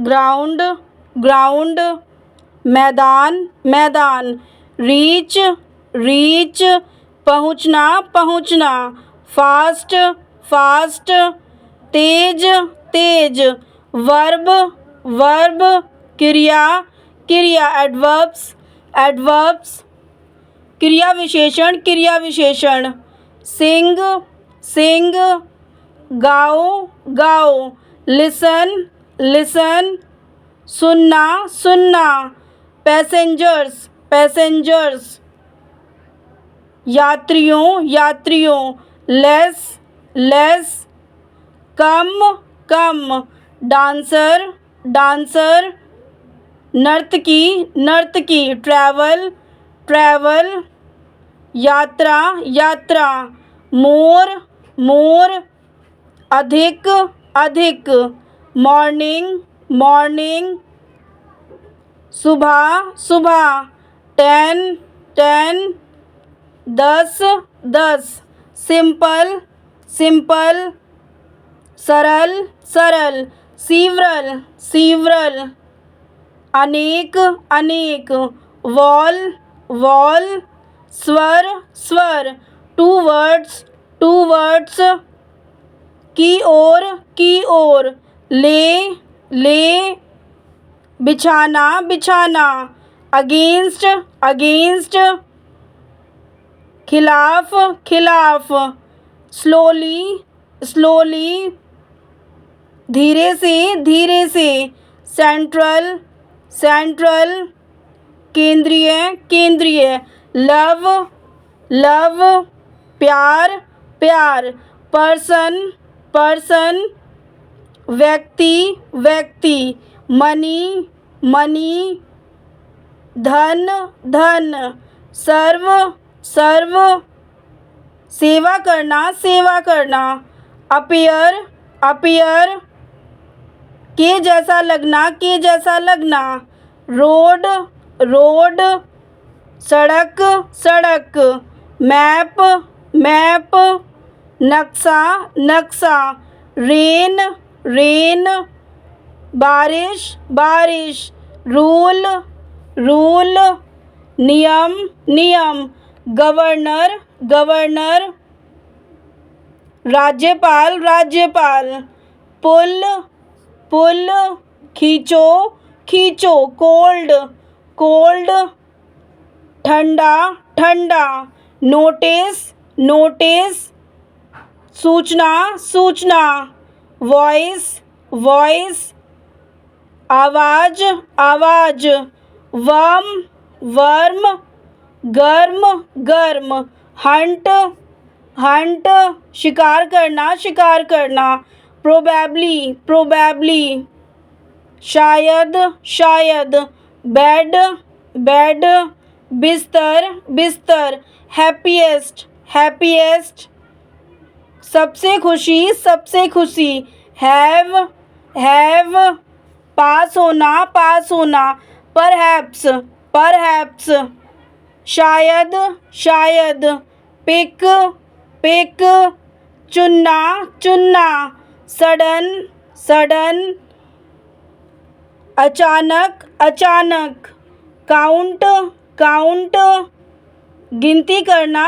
Ground ground, मैदान मैदान, reach reach, पहुँचना पहुँचना, फास्ट फास्ट, तेज तेज, वर्ब वर्ब, क्रिया क्रिया, एडवर्ब्स एडवर्ब्स, क्रिया विशेषण, सिंग सिंग, गाओ गाओ, लिसन लिसन, सुनना सुनना, पैसेंजर्स, यात्रियों, लेस, कम, डांसर, नर्तकी, ट्रैवल, यात्रा, मोर, अधिक, मॉर्निंग, सुबह, 10, 10, सिंपल, सरल, सीवरल, अनेक, वॉल, स्वर, टू वर्ड्स, की ओर, ले, बिछाना, अगेंस्ट, खिलाफ, स्लोली, धीरे से, सेंट्रल, केंद्रीय, लव, प्यार, पर्सन, व्यक्ति, मनी, धन, सर्व, सेवा करना, अपीयर, के जैसा लगना, रोड, सड़क, मैप, नक्शा, रेन, बारिश, रूल, नियम, गवर्नर, राज्यपाल, पुल, खींचो, कोल्ड, ठंडा, नोटिस, सूचना, वॉइस, आवाज, वर्म, गर्म, हंट, शिकार करना, प्रोबेबली, शायद, बेड, बिस्तर, हैप्पीएस्ट, सबसे खुशी, हैव, पास होना, परहैप्स, शायद, पिक, चुनना, सडन, अचानक, काउंट, गिनती करना,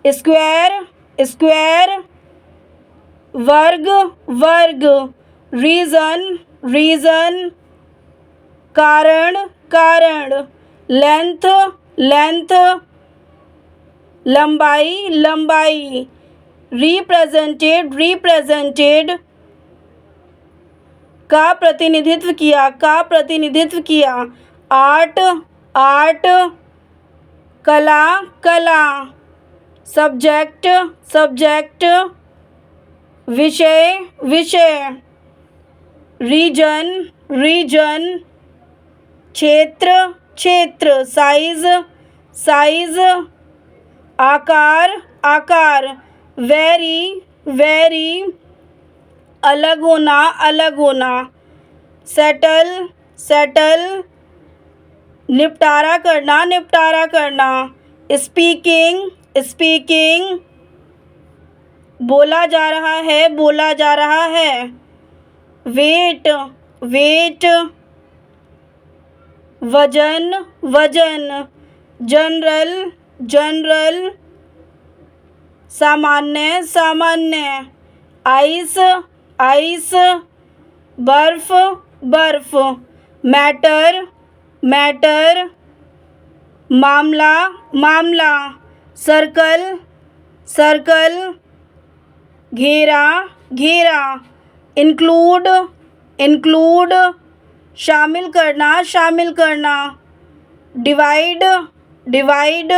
स्क्वायर, वर्ग, रीजन, कारण, लेंथ, लंबाई, रिप्रेजेंटेड, का प्रतिनिधित्व किया, आर्ट, कला, सब्जेक्ट, विषय, रीजन, क्षेत्र, साइज, आकार, वेरी, अलग होना, सेटल, निपटारा करना, स्पीकिंग, बोला जा रहा है, वेट, वेट, वजन, वजन, जनरल, जनरल, सामान्य, सामान्य, आइस, आइस, बर्फ, बर्फ, मैटर, मैटर, मामला, मामला, सर्कल, सर्कल, घेरा, घेरा, इंक्लूड, इंक्लूड, शामिल करना, शामिल करना, डिवाइड, डिवाइड,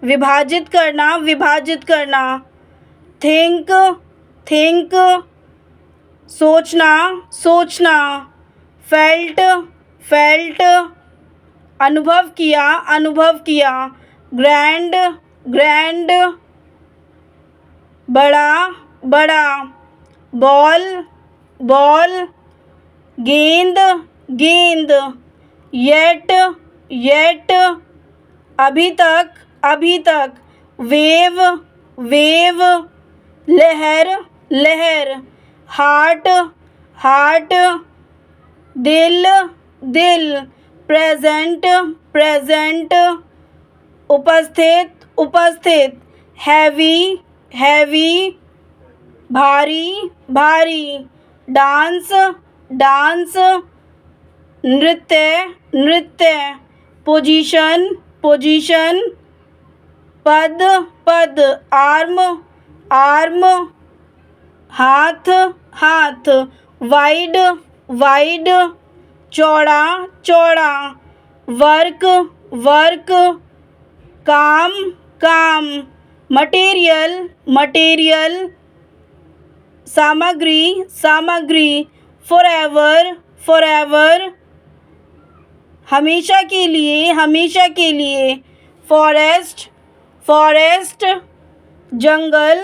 विभाजित करना, विभाजित करना, थिंक, थिंक, सोचना, सोचना, फेल्ट, फेल्ट, अनुभव किया, अनुभव किया, ग्रैंड, ग्रैंड, बड़ा, बड़ा, बॉल, बॉल, गेंद, गेंद, येट, येट, अभी तक, अभी तक, वेव, वेव, लहर, लहर, हार्ट, हार्ट, दिल, दिल, प्रेजेंट, प्रेजेंट, उपस्थित, उपस्थित, हैवी, हैवी, भारी, भारी, डांस, डांस, नृत्य, नृत्य, पोजीशन, पोजीशन, पद, पद, आर्म, आर्म, हाथ, हाथ, वाइड, वाइड, चौड़ा, चौड़ा, वर्क, वर्क, काम, काम, मटेरियल, मटेरियल, सामग्री, सामग्री, फॉरएवर, फॉरएवर, हमेशा के लिए, हमेशा के लिए, फॉरेस्ट, फॉरेस्ट, जंगल,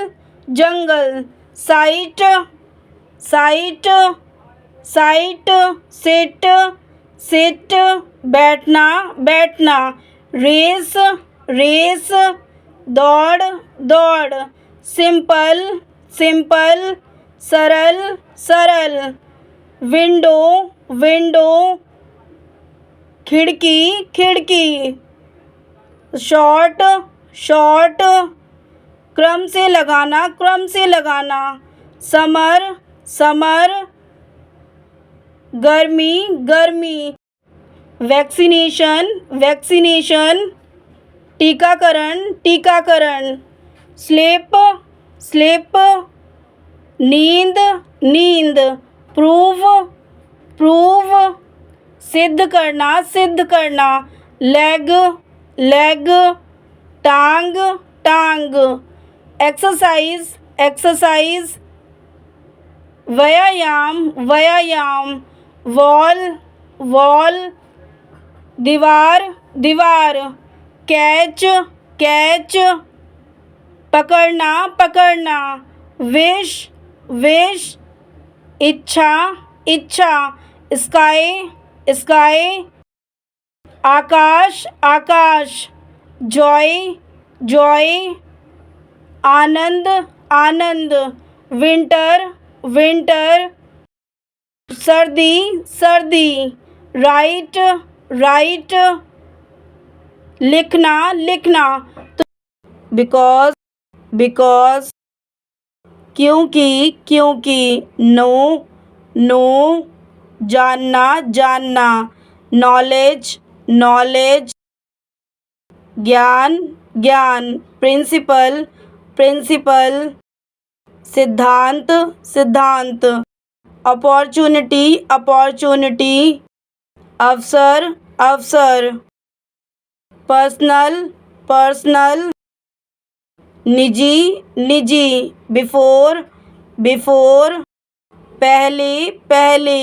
जंगल, site, site, site, sit, sit, बैठना, बैठना, रेस, रेस, दौड़, दौड़, सिंपल, सिंपल, सरल, सरल, विंडो, विंडो, खिड़की, खिड़की, शॉर्ट, शॉर्ट, क्रम से लगाना, क्रम से लगाना, समर, समर, गर्मी, गर्मी, वैक्सीनेशन, वैक्सीनेशन, टीकाकरण, टीकाकरण, स्लीप, स्लीप, नींद, नींद, प्रूव, प्रूव, सिद्ध करना, सिद्ध करना, लेग, लेग, टांग, टांग, एक्सरसाइज, एक्सरसाइज, व्यायाम, व्यायाम, वॉल, वॉल, दीवार, दीवार, कैच, कैच, पकड़ना, पकड़ना, विश, विश, इच्छा, इच्छा, स्काई, स्काई, आकाश, आकाश, जॉय, जॉय, आनंद, आनंद, विंटर, विंटर, सर्दी, सर्दी, राइट, राइट, लिखना, लिखना, बिकॉज, बिकॉज, क्योंकि, क्योंकि, नो, नो, जानना, जानना, नॉलेज, नॉलेज, ज्ञान, ज्ञान, प्रिंसिपल, प्रिंसिपल, सिद्धांत, सिद्धांत, अपॉर्चुनिटी, अपॉर्चुनिटी, अवसर, अवसर, पर्सनल, पर्सनल, निजी, निजी, बिफोर, बिफोर, पहले, पहले,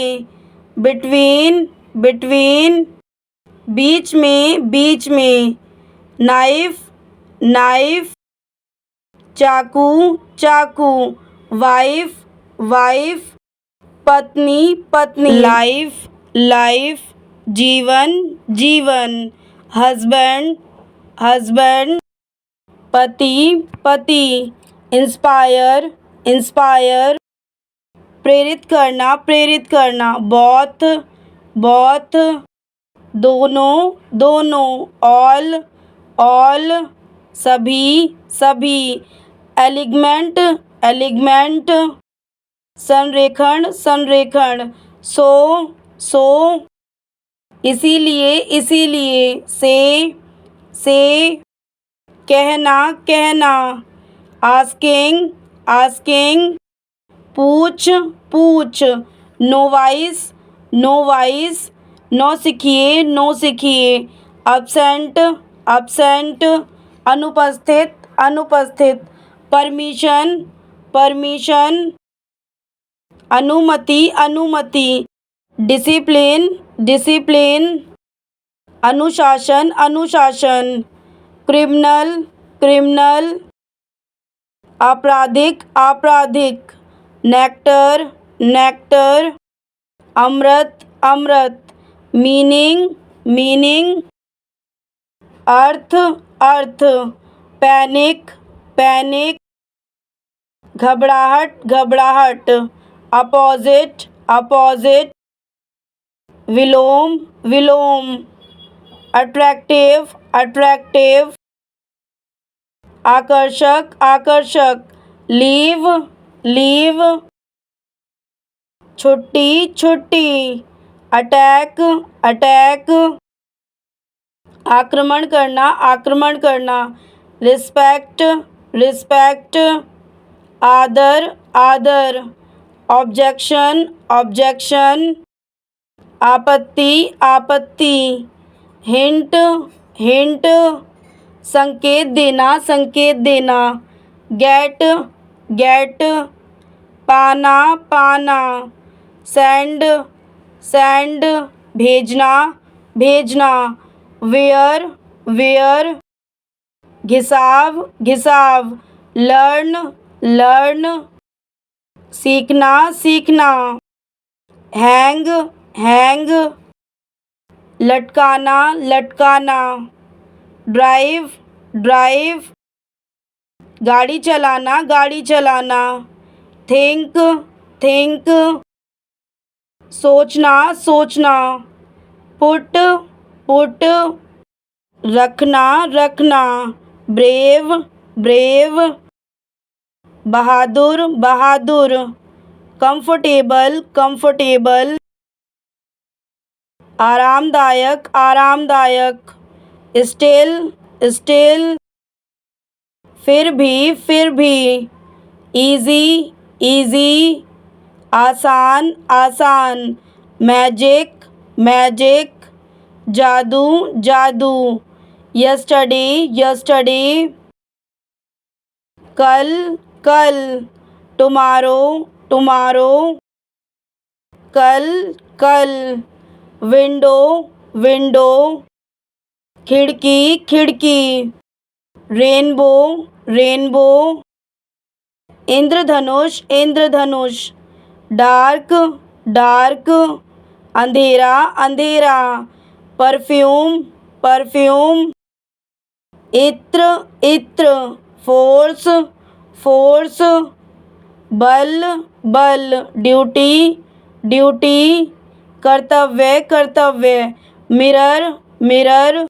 बिटवीन, बिटवीन, बीच में, बीच में, नाइफ, नाइफ, चाकू, चाकू, वाइफ, वाइफ, पत्नी, पत्नी, लाइफ, लाइफ, जीवन, जीवन, हस्बैंड, हस्बैंड, पति, पति, इंस्पायर, इंस्पायर, प्रेरित करना, प्रेरित करना, बहुत, बहुत, दोनों, दोनों, ऑल, ऑल, सभी, सभी, एलिगमेंट, एलिगमेंट, संरेखण, संरेखण, सो, सो, इसीलिए, इसीलिए, से, कहना, कहना, आस्किंग, आस्किंग, पूछ, पूछ, नोवाइस, नोवाइस, नौसिखिए, नौसिखिए, अब्सेंट, अब्सेंट, अनुपस्थित, अनुपस्थित, परमिशन, परमिशन, अनुमति, अनुमति, डिसिप्लिन, डिसिप्लिन, अनुशासन, अनुशासन, क्रिमिनल, क्रिमिनल, आपराधिक, आपराधिक, नेक्टर, नेक्टर, अमृत, अमृत, मीनिंग, मीनिंग, अर्थ, अर्थ, पैनिक, पैनिक, घबराहट, घबराहट, अपोजिट, अपोजिट, विलोम, विलोम, अट्रैक्टिव, अट्रैक्टिव, आकर्षक, आकर्षक, लीव, लीव, छुट्टी, छुट्टी, अटैक, अटैक, आक्रमण करना, आक्रमण करना, रिस्पेक्ट, रिस्पेक्ट, आदर, आदर, ऑब्जेक्शन, ऑब्जेक्शन, आपत्ति, आपत्ति, हिंट, हिंट, संकेत देना, संकेत देना, गेट, गेट, पाना, पाना, सेंड, सेंड, भेजना, भेजना, वेयर, वेयर, घिसाव, घिसाव, लर्न, लर्न, सीखना, सीखना, हैंग, हैंग, लटकाना, लटकाना, ड्राइव, ड्राइव, गाड़ी चलाना, गाड़ी चलाना, थिंक, थिंक, सोचना, सोचना, पुट, पुट, रखना, रखना, ब्रेव, ब्रेव, बहादुर, बहादुर, कंफर्टेबल, कंफर्टेबल, आरामदायक, आरामदायक, स्टिल, स्टिल, फिर भी, इजी, इजी, आसान, आसान, मैजिक, मैजिक, जादू, जादू, यस्टरडे, यस्टरडे, कल, कल, टुमारो, टुमारो, कल, कल, विंडो, विंडो, खिड़की, खिड़की, रेनबो, रेनबो, इंद्रधनुष, इंद्रधनुष, डार्क, डार्क, अंधेरा, अंधेरा, परफ्यूम, परफ्यूम, इत्र, इत्र, फोर्स, फोर्स, बल, बल, ड्यूटी, ड्यूटी, कर्तव्य, कर्तव्य, मिरर, मिरर,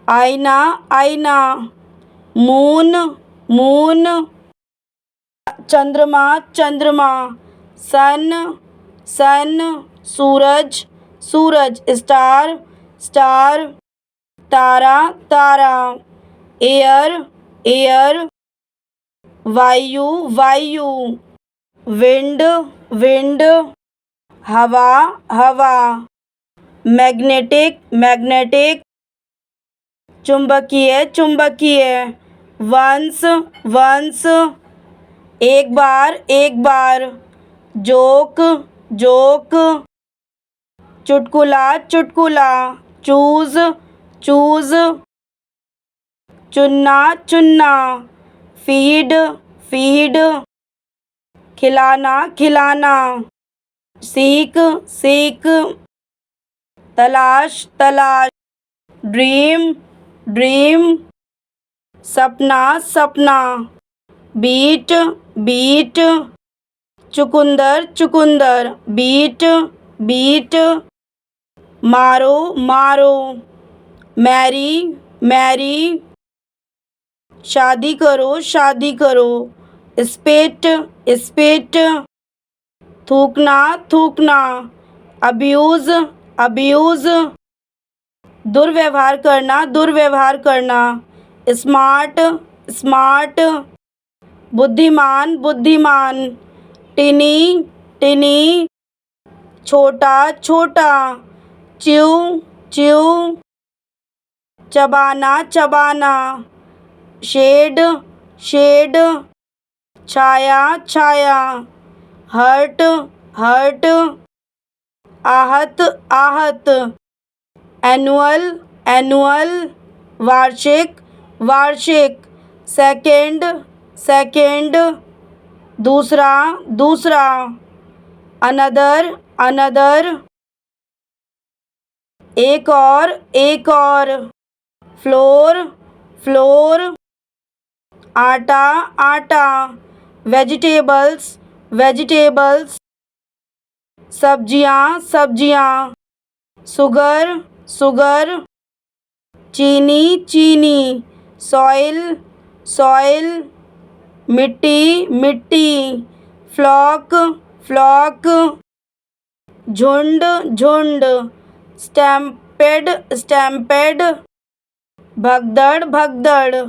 आईना, आईना, मून, मून, चंद्रमा, चंद्रमा, सन, सन, सूरज, सूरज, स्टार, स्टार, तारा, तारा, एयर, एयर, वायु, वायु, विंड, विंड, हवा, हवा, मैग्नेटिक, मैग्नेटिक, चुंबकीय, चुंबकीय, वंस, वंस, एक बार, एक बार, जोक, जोक, चुटकुला, चुटकुला, चूज, चूज, चुनना, चुनना, फीड, फीड, खिलाना, खिलाना, सीख, सीख, तलाश, तलाश, ड्रीम, ड्रीम, सपना, सपना, बीट, बीट, चुकंदर चुकंदर, बीट बीट, मारो मारो, मैरी मैरी, शादी करो, स्पिट स्पिट, थूकना थूकना, अब्यूज़ अब्यूज़, दुर्व्यवहार करना, स्मार्ट स्मार्ट, बुद्धिमान बुद्धिमान, टिनी टिनी, छोटा छोटा, च्यू च्यू, चबाना चबाना, शेड शेड, छाया छाया, हर्ट हर्ट, आहत आहत, एनुअल एनुअल, वार्षिक वार्षिक, सेकंड सेकंड, दूसरा दूसरा, अनदर अनदर, एक और, फ्लोर फ्लोर, आटा आटा, वेजिटेबल्स वेजिटेबल्स, सब्जियां सब्जियां, शुगर शुगर, चीनी चीनी, सॉइल सॉइल, मिट्टी मिट्टी, फ्लॉक फ्लॉक, झुंड झुंड, स्टैम्पेड स्टैम्पेड, भगदड़ भगदड़,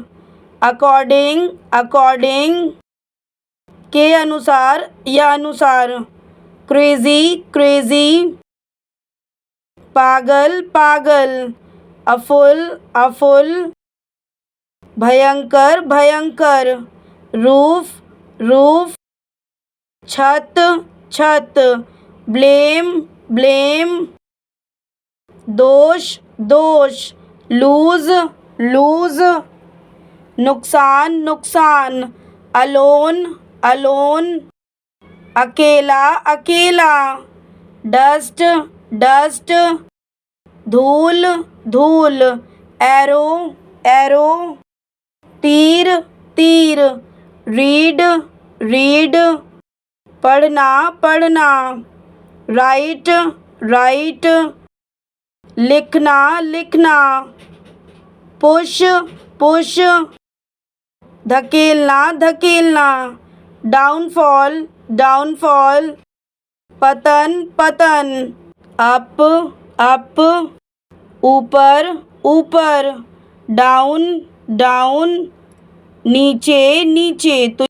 अकॉर्डिंग अकॉर्डिंग, के अनुसार या अनुसार, क्रेज़ी क्रेज़ी, पागल पागल, अफुल भयंकर भयंकर, रूफ रूफ, छत छत, ब्लेम ब्लेम, दोष दोष, लूज लूज, नुकसान नुकसान, अलोन अलोन, अकेला अकेला, डस्ट डस्ट, धूल धूल, एरो एरो, तीर तीर, रीड रीड, पढ़ना पढ़ना, राइट राइट, लिखना लिखना, पुश पुश, धकेलना धकेलना, डाउनफॉल डाउनफॉल, पतन पतन, अप अप, ऊपर ऊपर, डाउन डाउन, नीचे नीचे। तो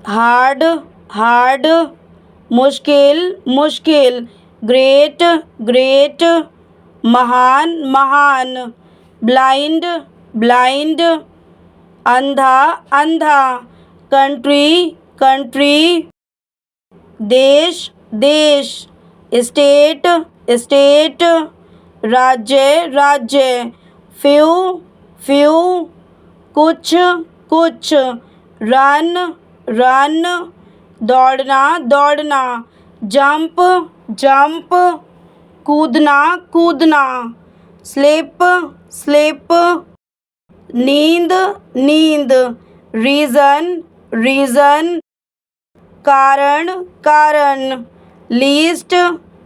हार्ड हार्ड, मुश्किल मुश्किल, ग्रेट ग्रेट, महान महान, ब्लाइंड ब्लाइंड, अंधा अंधा, कंट्री कंट्री, देश देश, स्टेट स्टेट, राज्य राज्य, फ्यू फ्यू, कुछ कुछ, रन रन, दौड़ना दौड़ना, जंप जंप, कूदना कूदना, स्लिप स्लिप, नींद नींद, रीज़न रीज़न, कारण कारण, लीस्ट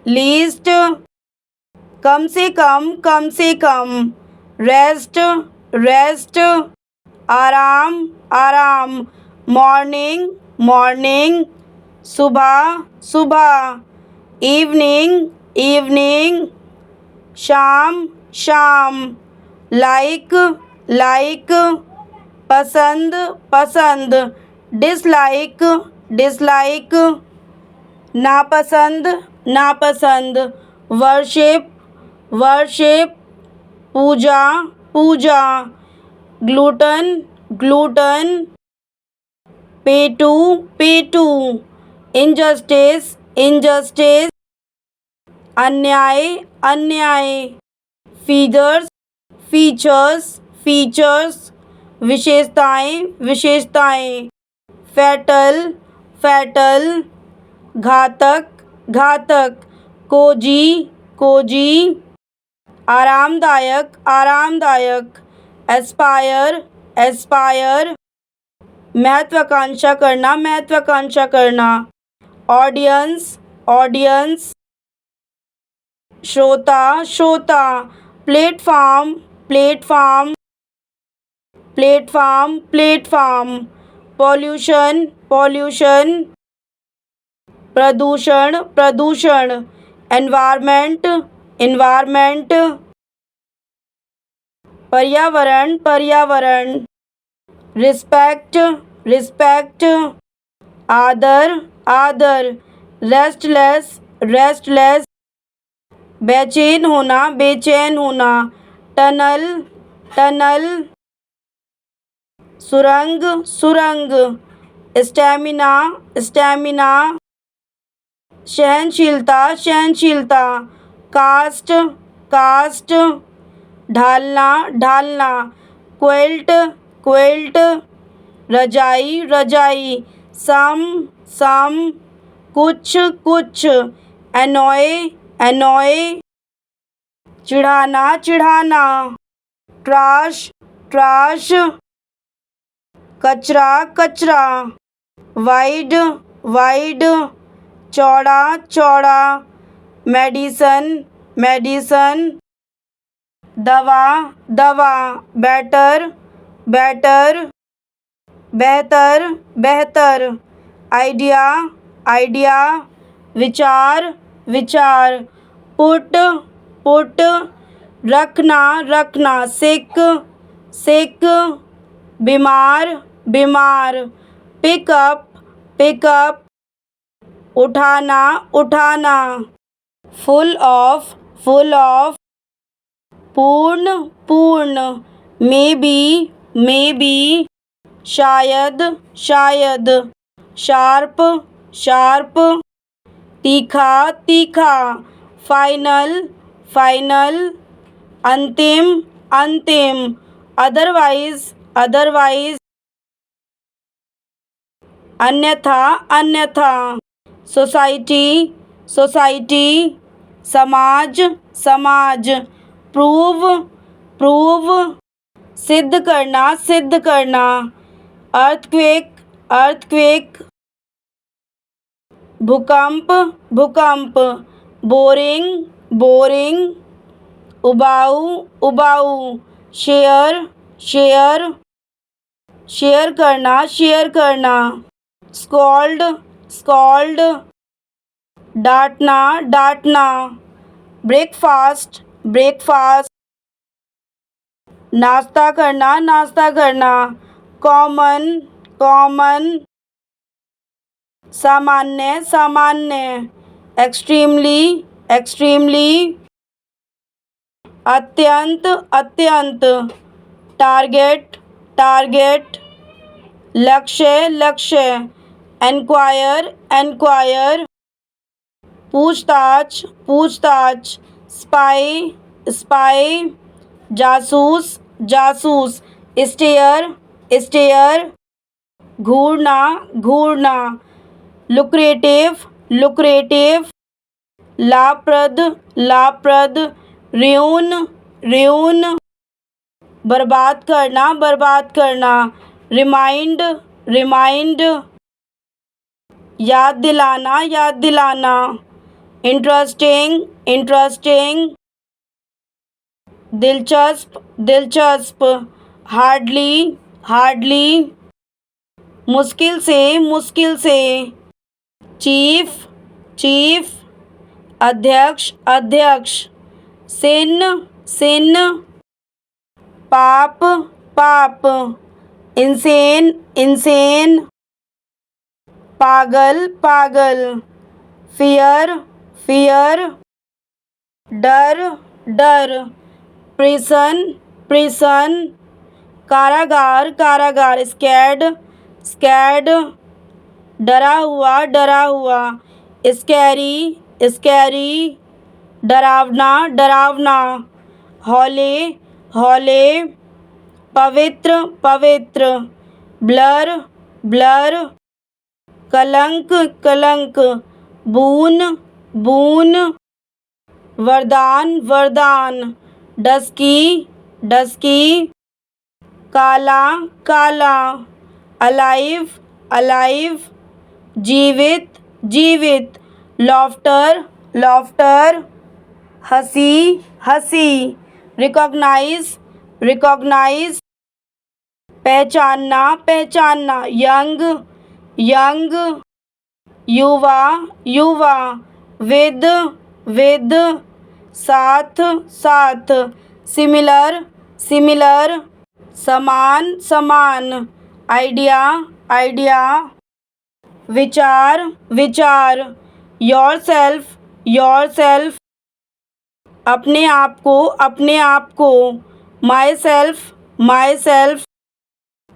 लीस्ट, कम से कम, रेस्ट रेस्ट, आराम आराम, मॉर्निंग मॉर्निंग, सुबह सुबह, इवनिंग इवनिंग, शाम शाम, लाइक लाइक, पसंद पसंद, डिसलाइक डिसलाइक, नापसंद नापसंद, वर्शिप वर्शिप, पूजा पूजा, ग्लूटन ग्लूटन, पेटू पेटू, इनजस्टिस इनजस्टिस, अन्याय अन्याय, फीचर्स फीचर्स फीचर्स, विशेषताएं विशेषताएं, फैटल फैटल, घातक घातक, कोजी कोजी, आरामदायक आरामदायक, एस्पायर एस्पायर, महत्वाकांक्षा करना महत्वाकांक्षा करना, ऑडियंस ऑडियंस, श्रोता श्रोता, platform platform platform platform, pollution pollution, प्रदूषण प्रदूषण, एनवायरमेंट एनवायरमेंट, पर्यावरण पर्यावरण, रिस्पेक्ट रिस्पेक्ट, आदर आदर, रेस्टलेस रेस्टलेस, बेचैन होना, टनल टनल, सुरंग सुरंग, स्टैमिना स्टैमिना, सहनशीलता सहनशीलता, कास्ट कास्ट, ढालना ढालना, क्विल्ट क्विल्ट, रजाई रजाई, सम सम, कुछ कुछ, एनॉय एनॉय, चिढ़ाना चिढ़ाना, ट्राश ट्राश, कचरा कचरा, वाइड वाइड, चौड़ा चौड़ा, मेडिसन मेडिसन, दवा दवा, बेटर बेटर, बेहतर बेहतर, आइडिया आइडिया, विचार विचार, पुट पुट, रखना रखना, सिक सिक, बीमार बीमार, पिकअप पिकअप, उठाना उठाना, फुल ऑफ पूर्ण पूर्ण, मे बी, शायद शायद, शार्प शार्प, तीखा तीखा, फाइनल फाइनल, अंतिम अंतिम, अदरवाइज अदरवाइज, अन्यथा अन्यथा, सोसाइटी सोसाइटी, समाज समाज, प्रूव प्रूव, सिद्ध करना, अर्थक्वेक अर्थक्वेक, भूकंप भूकंप, बोरिंग बोरिंग, उबाऊ उबाऊ, शेयर शेयर, शेयर करना, स्कॉल्ड स्कॉल्ड, डांटना डांटना, ब्रेकफास्ट ब्रेकफास्ट, नाश्ता करना, कॉमन कॉमन, सामान्य सामान्य, एक्सट्रीमली एक्सट्रीमली, अत्यंत अत्यंत, टारगेट टारगेट, लक्ष्य लक्ष्य, एनक्वायर एनक्वायर, पूछताछ पूछताछ, स्पाई स्पाई, जासूस जासूस, स्टेयर स्टेयर, घूरना घूरना, लुक्रेटिव लुक्रेटिव, लाभप्रद लाभप्रद, र्यून र्यून, बर्बाद करना, रिमाइंड रिमाइंड, याद दिलाना, इंटरेस्टिंग इंटरेस्टिंग, दिलचस्प दिलचस्प, हार्डली हार्डली, मुश्किल से, चीफ चीफ, अध्यक्ष अध्यक्ष, सिन पाप पाप, इंसेन, पागल पागल, फियर, डर, प्रिसन, कारागार, स्कैर्ड, डरा हुआ, स्कैरी, डरावना, हौले, पवित्र, ब्लर, कलंक, बून, वरदान, डस्की डस्की, काला काला, अलाइव अलाइव, जीवित जीवित, लॉफ्टर लॉफ्टर, हंसी हंसी, रिकॉग्नाइज रिकॉग्नाइज, पहचानना पहचानना, यंग यंग, युवा युवा, विद विद, साथ साथ, सिमिलर सिमिलर, समान समान, आइडिया आइडिया, विचार विचार, योरसेल्फ योरसेल्फ, अपने आप को, माई सेल्फ,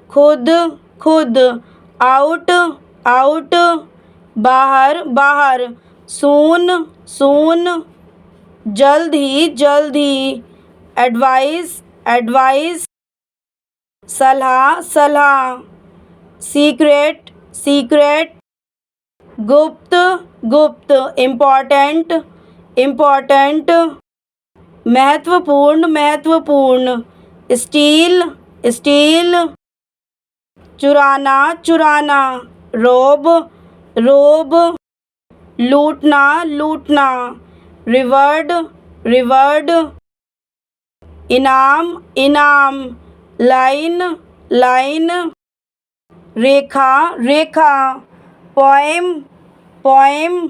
खुद खुद, आउट आउट, बाहर बाहर, सून सून, जल्द ही, एडवाइस एडवाइस, सलाह सलाह, सीक्रेट सीक्रेट, गुप्त गुप्त, इम्पोर्टेंट इम्पोर्टेंट, महत्वपूर्ण महत्वपूर्ण, स्टील स्टील, चुराना चुराना, रोब रोब, लूटना लूटना, रिवर्ड रिवर्ड, इनाम इनाम, line line, Rekha Rekha, poem poem,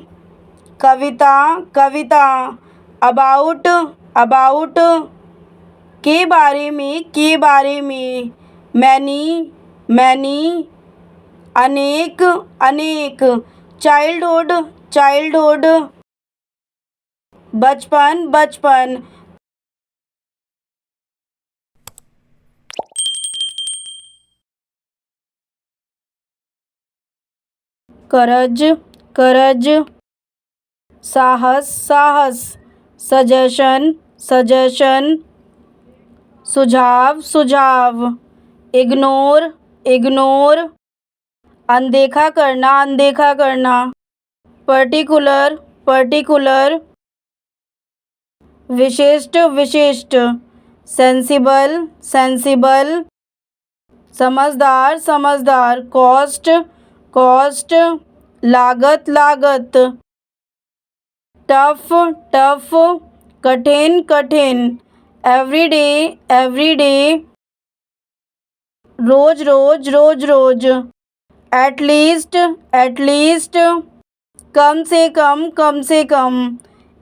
Kavita Kavita, about about, के बारे में, मैनी मैनी, अनेक अनेक, चाइल्डहुड चाइल्डहुड, बचपन बचपन। करज करज, साहस साहस, सजेशन सजेशन, सुझाव सुझाव, इग्नोर इग्नोर, अनदेखा करना, पर्टिकुलर पर्टिकुलर, विशिष्ट विशिष्ट, सेंसिबल सेंसिबल, समझदार समझदार, कॉस्ट कॉस्ट, लागत लागत, टफ टफ, कठिन कठिन, एवरीडे, रोज रोज, एटलीस्ट, कम से कम,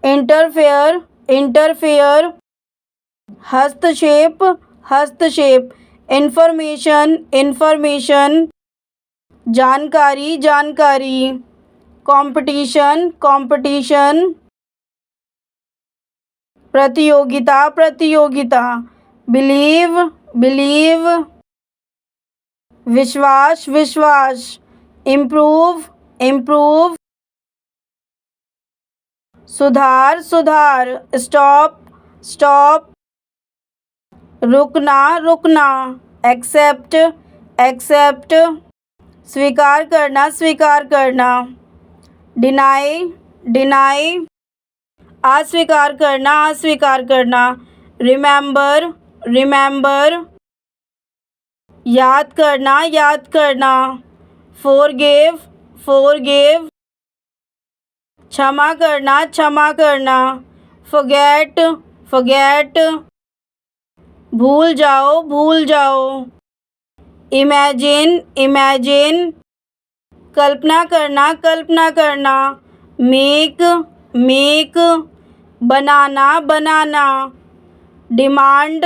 इंटरफेयर, हस्तक्षेप, इंफॉर्मेशन, जानकारी, कंपटीशन, प्रतियोगिता, बिलीव, विश्वास, इम्प्रूव, सुधार स्टॉप, रुकना, एक्सेप्ट, स्वीकार करना, डिनाई, अस्वीकार करना, रिमेंबर, याद करना, फॉरगिव, क्षमा करना, फॉरगेट, भूल जाओ, इमेजिन, कल्पना करना, मेक, बनाना, डिमांड,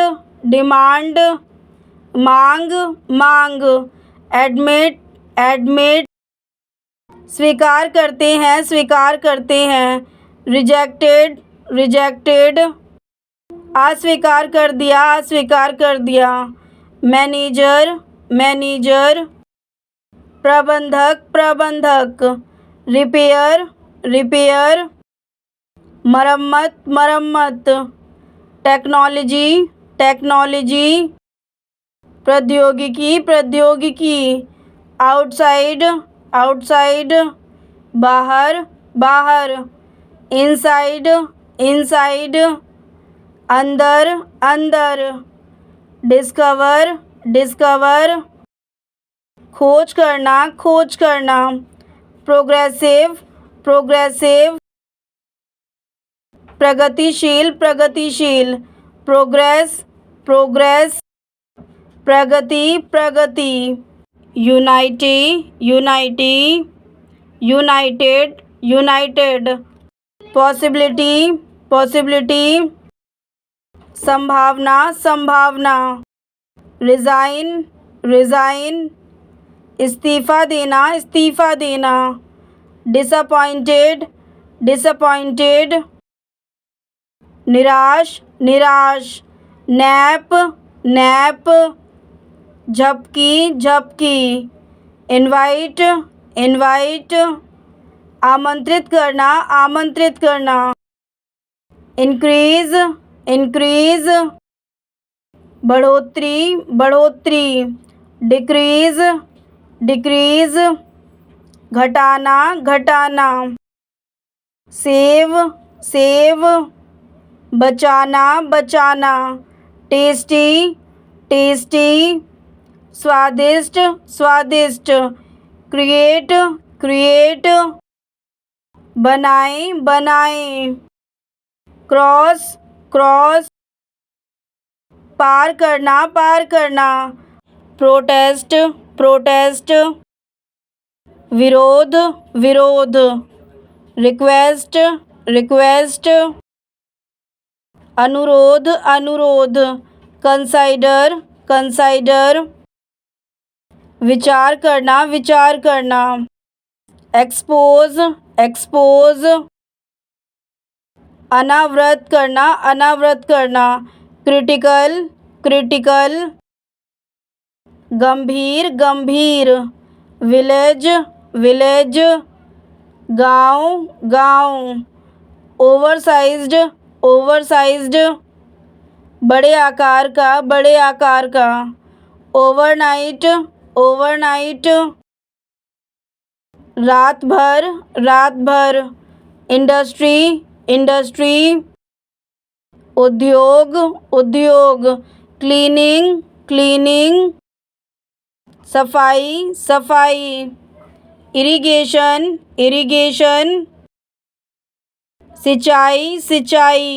मांग, एडमिट, स्वीकार करते हैं, रिजेक्टेड, अस्वीकार कर दिया, मैनेजर, प्रबंधक, रिपेयर, मरम्मत, टेक्नोलॉजी, प्रौद्योगिकी, आउटसाइड, बाहर, इनसाइड, अंदर अंदर, डिस्कवर डिस्कवर, खोज करना खोज करना, प्रोग्रेसिव प्रोग्रेसिव, प्रगतिशील प्रगतिशील, प्रोग्रेस प्रोग्रेस, प्रगति प्रगति, unity unity, united united, possibility possibility, संभावना संभावना, रिज़ाइन रिज़ाइन, इस्तीफ़ा देना, डिसअपॉइंटेड डिसअपॉइंटेड, निराश निराश, नैप नैप, झपकी झपकी, इनवाइट इनवाइट, आमंत्रित करना, इंक्रीज़ इंक्रीज़, बढ़ोतरी बढ़ोतरी, डिक्रीज़ डिक्रीज़, घटाना घटाना, सेव सेव, बचाना बचाना, टेस्टी टेस्टी, स्वादिष्ट स्वादिष्ट, क्रिएट क्रिएट, बनाए बनाए, क्रॉस क्रॉस, पार करना, प्रोटेस्ट प्रोटेस्ट, विरोध विरोध, रिक्वेस्ट रिक्वेस्ट, अनुरोध अनुरोध, कंसाइडर कंसाइडर, विचार करना, एक्सपोज एक्सपोज, अनावृत करना, क्रिटिकल क्रिटिकल, गंभीर गंभीर, विलेज विलेज, गांव गांव, ओवरसाइज्ड ओवरसाइज्ड, बड़े आकार का, ओवरनाइट ओवरनाइट, रात भर, इंडस्ट्री इंडस्ट्री, उद्योग उद्योग, क्लीनिंग क्लीनिंग, सफाई सफाई, इरिगेशन इरिगेशन, सिंचाई सिंचाई,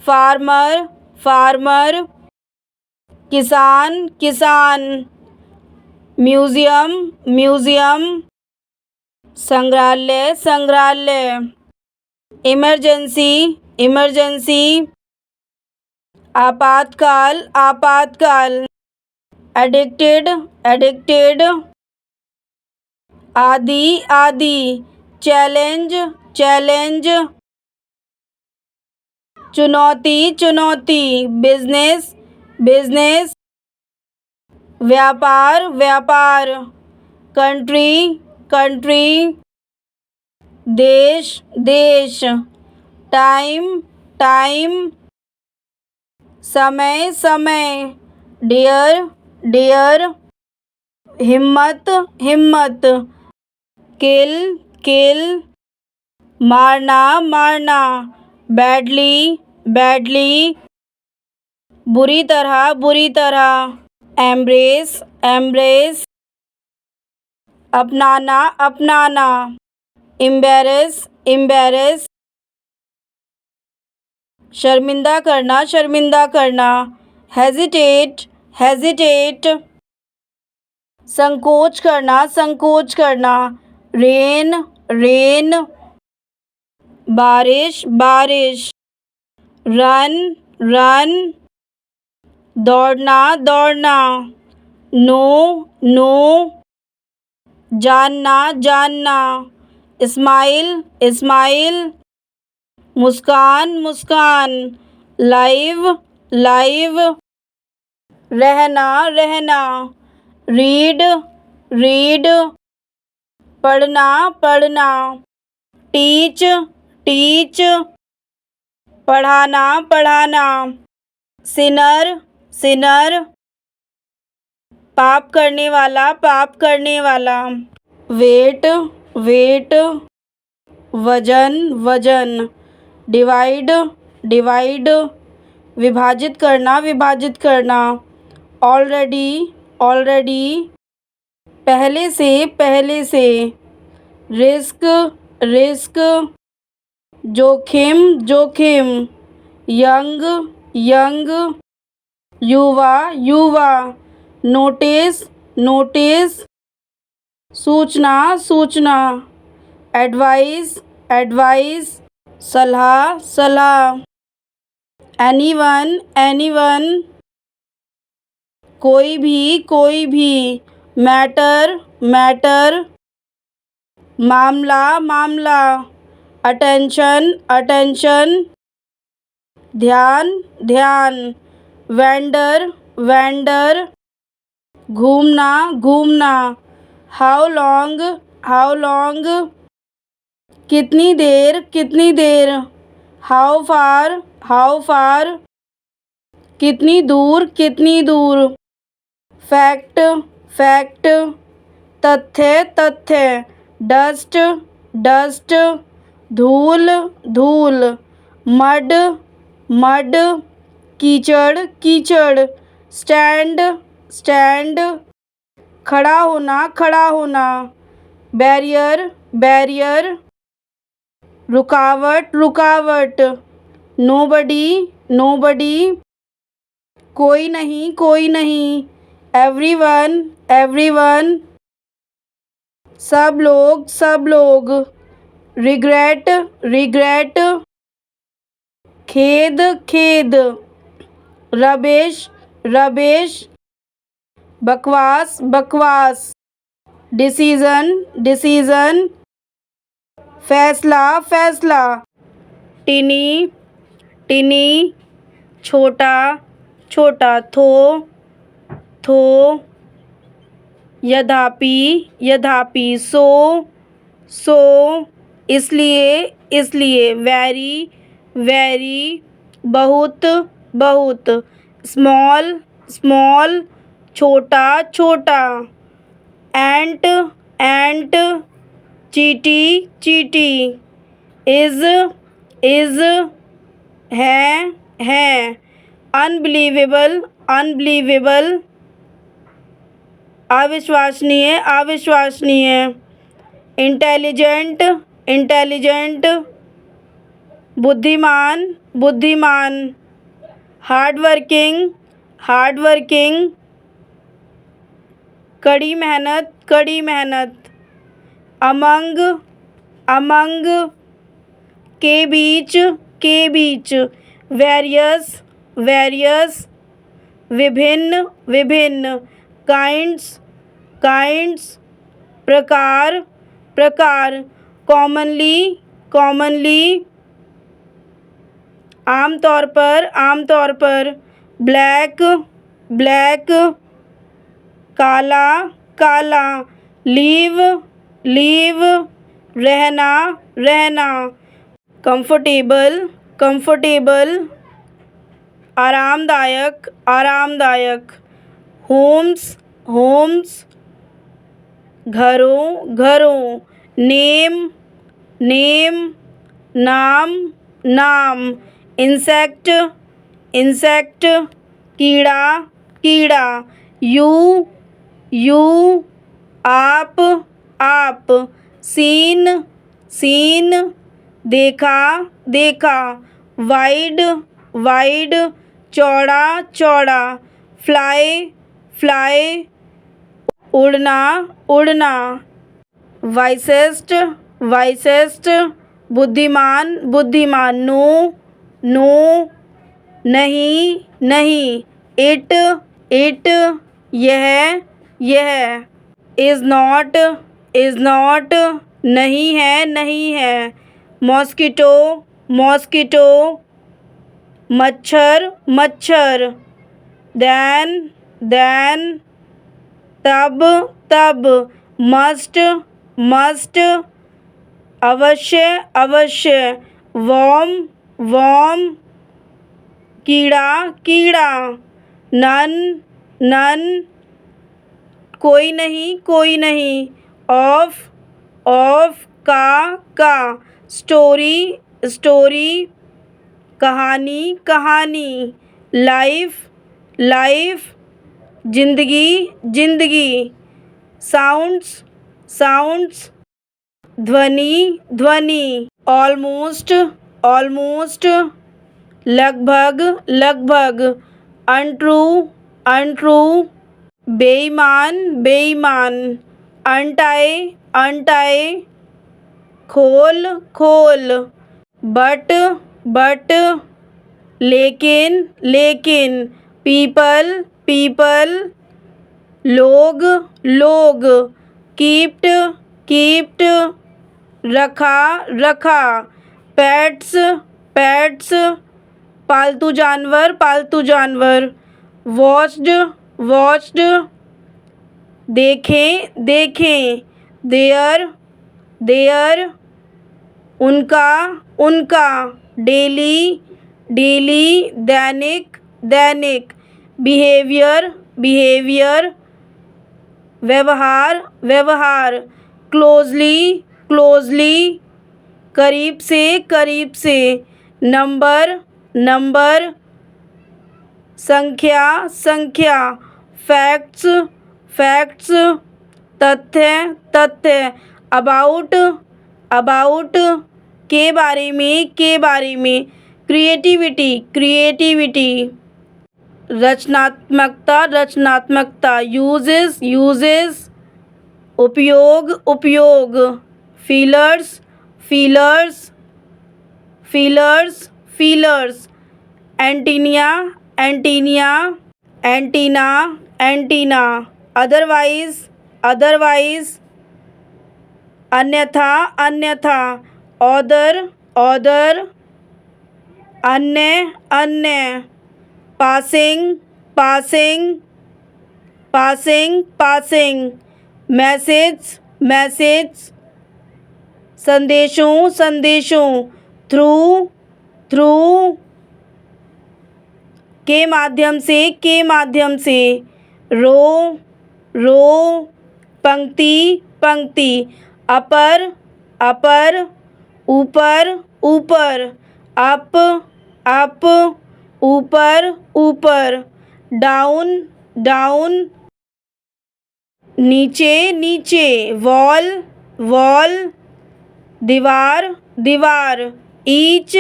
फार्मर फार्मर, किसान किसान, म्यूज़ियम म्यूज़ियम, संग्रहालय संग्रहालय, इमरजेंसी इमरजेंसी, आपातकाल आपातकाल, एडिक्टेड एडिक्टेड, आदि आदि, चैलेंज चैलेंज, चुनौती चुनौती, बिजनेस बिजनेस, व्यापार व्यापार, कंट्री कंट्री, देश देश, टाइम टाइम, समय समय, डियर डियर, हिम्मत हिम्मत, किल किल, मारना मारना, बैडली बैडली, बुरी तरह, एम्ब्रेस एम्ब्रेस, अपनाना, एम्बैरेस, शर्मिंदा करना, हेजिटेट, संकोच करना, रेन, बारिश, रन, दौड़ना, नो, जानना, स्माइल, मुस्कान, लाइव, रहना, रीड, पढ़ना, टीच, पढ़ाना, सिनर, पाप करने वाला, वेट वजन, डिवाइड, विभाजित करना, विभाजित करना। ऑलरेडी, ऑलरेडी, पहले से, पहले से। रिस्क, रिस्क, जोखिम, जोखिम। यंग, यंग, युवा, युवा। नोटिस, नोटिस, सूचना, सूचना। एडवाइस, एडवाइस, सलाह, सलाह। एनीवन, एनीवन, कोई भी, कोई भी। मैटर, मैटर, मामला, मामला। अटेंशन, अटेंशन, ध्यान, ध्यान। वेंडर, वेंडर, घूमना, घूमना। हाउ लॉन्ग, हाउ लॉन्ग, कितनी देर, कितनी देर। हाउ फार, हाउ फार, कितनी दूर, कितनी दूर। फैक्ट, फैक्ट, तथ्य, तथ्य। डस्ट, डस्ट, धूल, धूल। मड, मड, कीचड़, कीचड़। स्टैंड, स्टैंड, खड़ा होना, खड़ा होना। बैरियर, बैरियर, रुकावट, रुकावट। नोबडी, नोबडी, कोई नहीं, कोई नहीं। एवरीवन, एवरीवन, सब लोग, सब लोग। रिग्रेट, रिग्रेट, खेद, खेद। रबिश, रबिश, बकवास, बकवास। डिसीज़न, डिसीज़न, फैसला, फैसला। टिनी, टिनी, छोटा, छोटा। थो, थो, यद्यपि, यद्यपि। सो, सो, इसलिए, इसलिए। वेरी, वेरी, बहुत, बहुत। स्मॉल, स्मॉल, छोटा, छोटा। एंट, एंट, चींटी, चींटी। इज़, इज़, है। अनबिलीवेबल, अनबिलीवेबल, अविश्वसनीय, अविश्वसनीय। इंटेलिजेंट, इंटेलिजेंट, बुद्धिमान, बुद्धिमान। हार्डवर्किंग, हार्डवर्किंग, कड़ी मेहनत, कड़ी मेहनत। अमंग, अमंग, के बीच, के बीच। वेरियस, वेरियस, विभिन्न, विभिन्न। काइंड्स, काइंड्स, प्रकार, प्रकार। कॉमनली, कॉमनली, आमतौर पर, आमतौर पर। ब्लैक, ब्लैक, काला, काला। लीव, लीव, रहना, रहना। कंफर्टेबल, कंफर्टेबल, आरामदायक, आरामदायक। होम्स, होम्स, घरों, घरों। नेम, नेम, नाम, नाम। इंसेक्ट, इंसेक्ट, कीड़ा, कीड़ा। यू, यू, आप, आप। सीन, सीन, देखा, देखा। वाइड, वाइड, चौड़ा, चौड़ा। फ्लाई, फ्लाई, उड़ना, उड़ना। वाइसेस्ट, वाइसेस्ट, बुद्धिमान, बुद्धिमान। नो, नो, नहीं, नहीं। इट, इट, यह, यह। इज़ नॉट, इज़ नॉट, नहीं है, नहीं है। मॉस्किटो, मॉस्किटो, मच्छर, मच्छर। देन, देन, तब, तब। मस्ट, मस्ट, अवश्य, अवश्य। वॉर्म, वॉर्म, कीड़ा, कीड़ा। नन, नन, कोई नहीं, कोई नहीं। ऑफ, ऑफ, का। स्टोरी, स्टोरी, कहानी कहानी, लाइफ लाइफ, जिंदगी जिंदगी, साउंड्स साउंड्स, ध्वनि ध्वनि, ऑलमोस्ट ऑलमोस्ट, लगभग लगभग, अनट्रू अनट्रू, बेईमान बेईमान, अनटाई अनटाई, खोल खोल, बट लेकिन लेकिन, पीपल पीपल, लोग लोग, कीप्ड कीप्ड, रखा रखा, पेट्स पेट्स, पालतू जानवर, वॉच्ड वॉच्ड, देखें देखें, देयर, उनका, डेली दैनिक, बिहेवियर, व्यवहार, क्लोजली, करीब से, नंबर, संख्या, फैक्ट्स, तथ्य, अबाउट, के बारे में, क्रिएटिविटी, रचनात्मकता, यूजेस, उपयोग, फीलर्स, एंटीना, अदरवाइज, अन्यथा, ऑदर, अन्य, पासिंग, मैसेज, संदेशों, थ्रू, के माध्यम से, रो, पंक्ति, अपर, ऊपर, अप, ऊपर, डाउन, नीचे, वॉल, दीवार, ईच,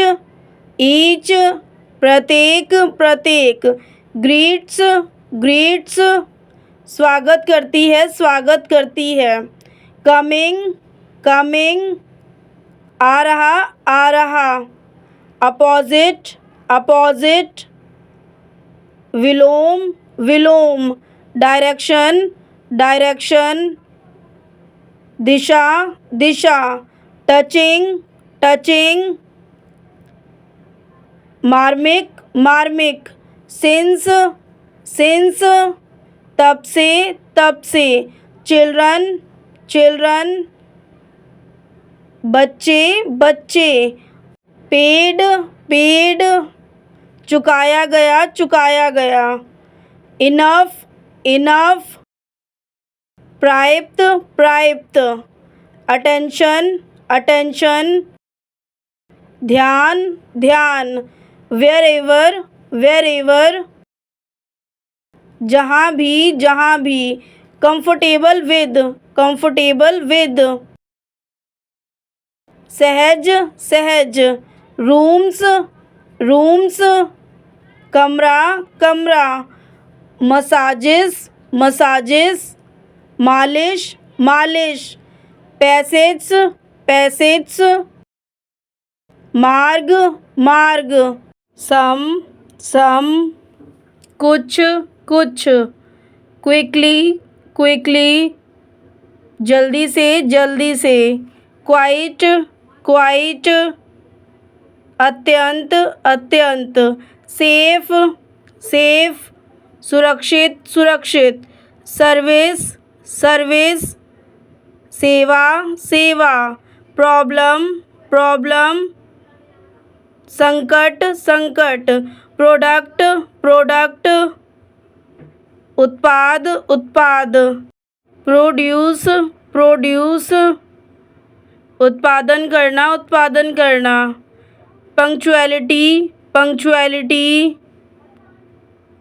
प्रत्येक, ग्रीट्स, स्वागत करती है, कमिंग, आ रहा, अपोजिट, विलोम, डायरेक्शन, दिशा, टचिंग, मार्मिक, सिंस, तब से, चिल्ड्रन, बच्चे, पेड, चुकाया गया, इनफ, प्राप्त, अटेंशन, ध्यान, wherever, जहाँ भी, comfortable with, सहज, रूम्स, कमरा, मसाजेस, मालिश, पैसेज, मार्ग, सम, कुछ, क्विकली, जल्दी से, क्वाइट, अत्यंत, सेफ, सुरक्षित, सर्विस, सेवा, प्रॉब्लम, संकट, प्रोडक्ट, उत्पाद, प्रोड्यूस, उत्पादन करना, पंक्चुअलिटी, पंक्चुअलिटी,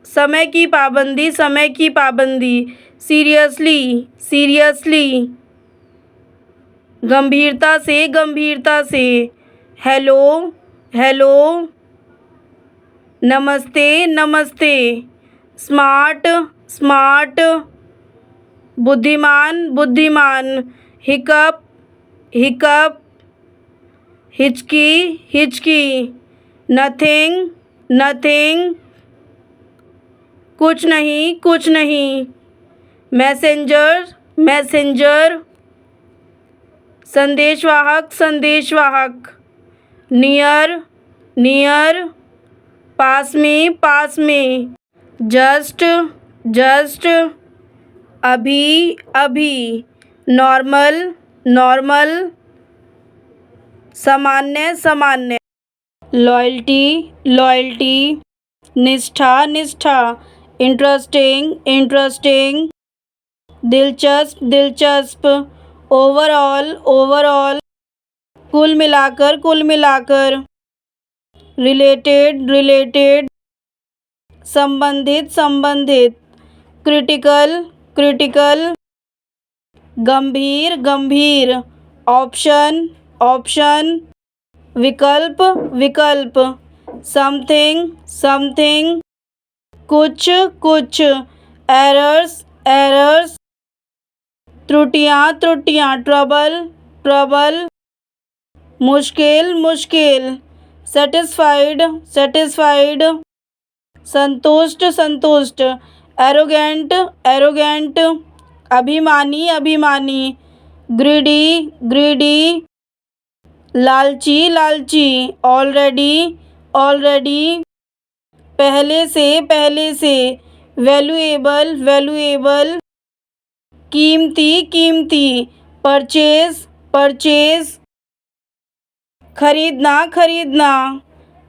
समय की पाबंदी, समय की पाबंदी। सीरियसली, सीरियसली, गंभीरता से, गंभीरता से। हेलो, हेलो, नमस्ते, नमस्ते। स्मार्ट, स्मार्ट, बुद्धिमान, बुद्धिमान। हिकअप, हिकअप, हिचकी, हिचकी। नथिंग, नथिंग, कुछ नहीं, कुछ नहीं। मैसेंजर, मैसेंजर, संदेशवाहक, संदेशवाहक। नियर, नियर, पास में, पास में। जस्ट, जस्ट, अभी, अभी। नॉर्मल, नॉर्मल, सामान्य, सामान्य। लॉयल्टी, लॉयल्टी, निष्ठा, निष्ठा। इंटरेस्टिंग, इंटरेस्टिंग, दिलचस्प, दिलचस्प। ओवरऑल, ओवरऑल, कुल मिलाकर, कुल मिलाकर। रिलेटेड, रिलेटेड, संबंधित, संबंधित। क्रिटिकल, क्रिटिकल, गंभीर, गंभीर। ऑप्शन, ऑप्शन, विकल्प, विकल्प। समथिंग, समथिंग, कुछ, कुछ। एरर्स, एरर्स, त्रुटियाँ, त्रुटियाँ। ट्रबल, ट्रबल, मुश्किल, मुश्किल। सेटिस्फाइड, सेटिस्फाइड, संतुष्ट, संतुष्ट। एरोगेंट, एरोगेंट, अभिमानी, अभिमानी। ग्रीडी, ग्रीडी, लालची, लालची। ऑलरेडी, ऑलरेडी, पहले से, पहले से। वैल्यूएबल, वैल्यूएबल, कीमती, कीमती। परचेज, परचेज, खरीदना, खरीदना।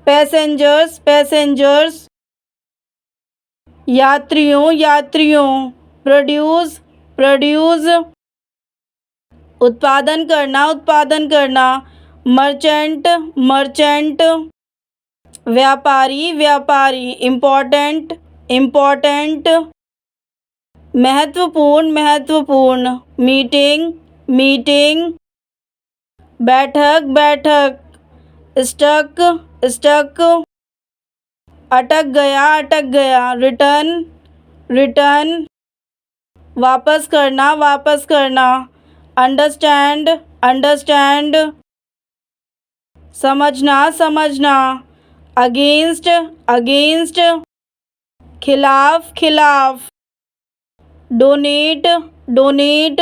पैसेंजर्स, पैसेंजर्स, यात्रियों, यात्रियों। प्रोड्यूस, प्रोड्यूस, उत्पादन करना, उत्पादन करना। मर्चेंट, मर्चेंट, व्यापारी, व्यापारी। इम्पोर्टेंट, इम्पोर्टेंट, महत्वपूर्ण, महत्वपूर्ण। मीटिंग, मीटिंग, बैठक, बैठक। स्टक, स्टक, अटक गया, अटक गया। रिटर्न, रिटर्न, वापस करना, वापस करना। अंडरस्टैंड, अंडरस्टैंड, समझना, समझना। अगेंस्ट, अगेंस्ट, खिलाफ, खिलाफ। डोनेट, डोनेट,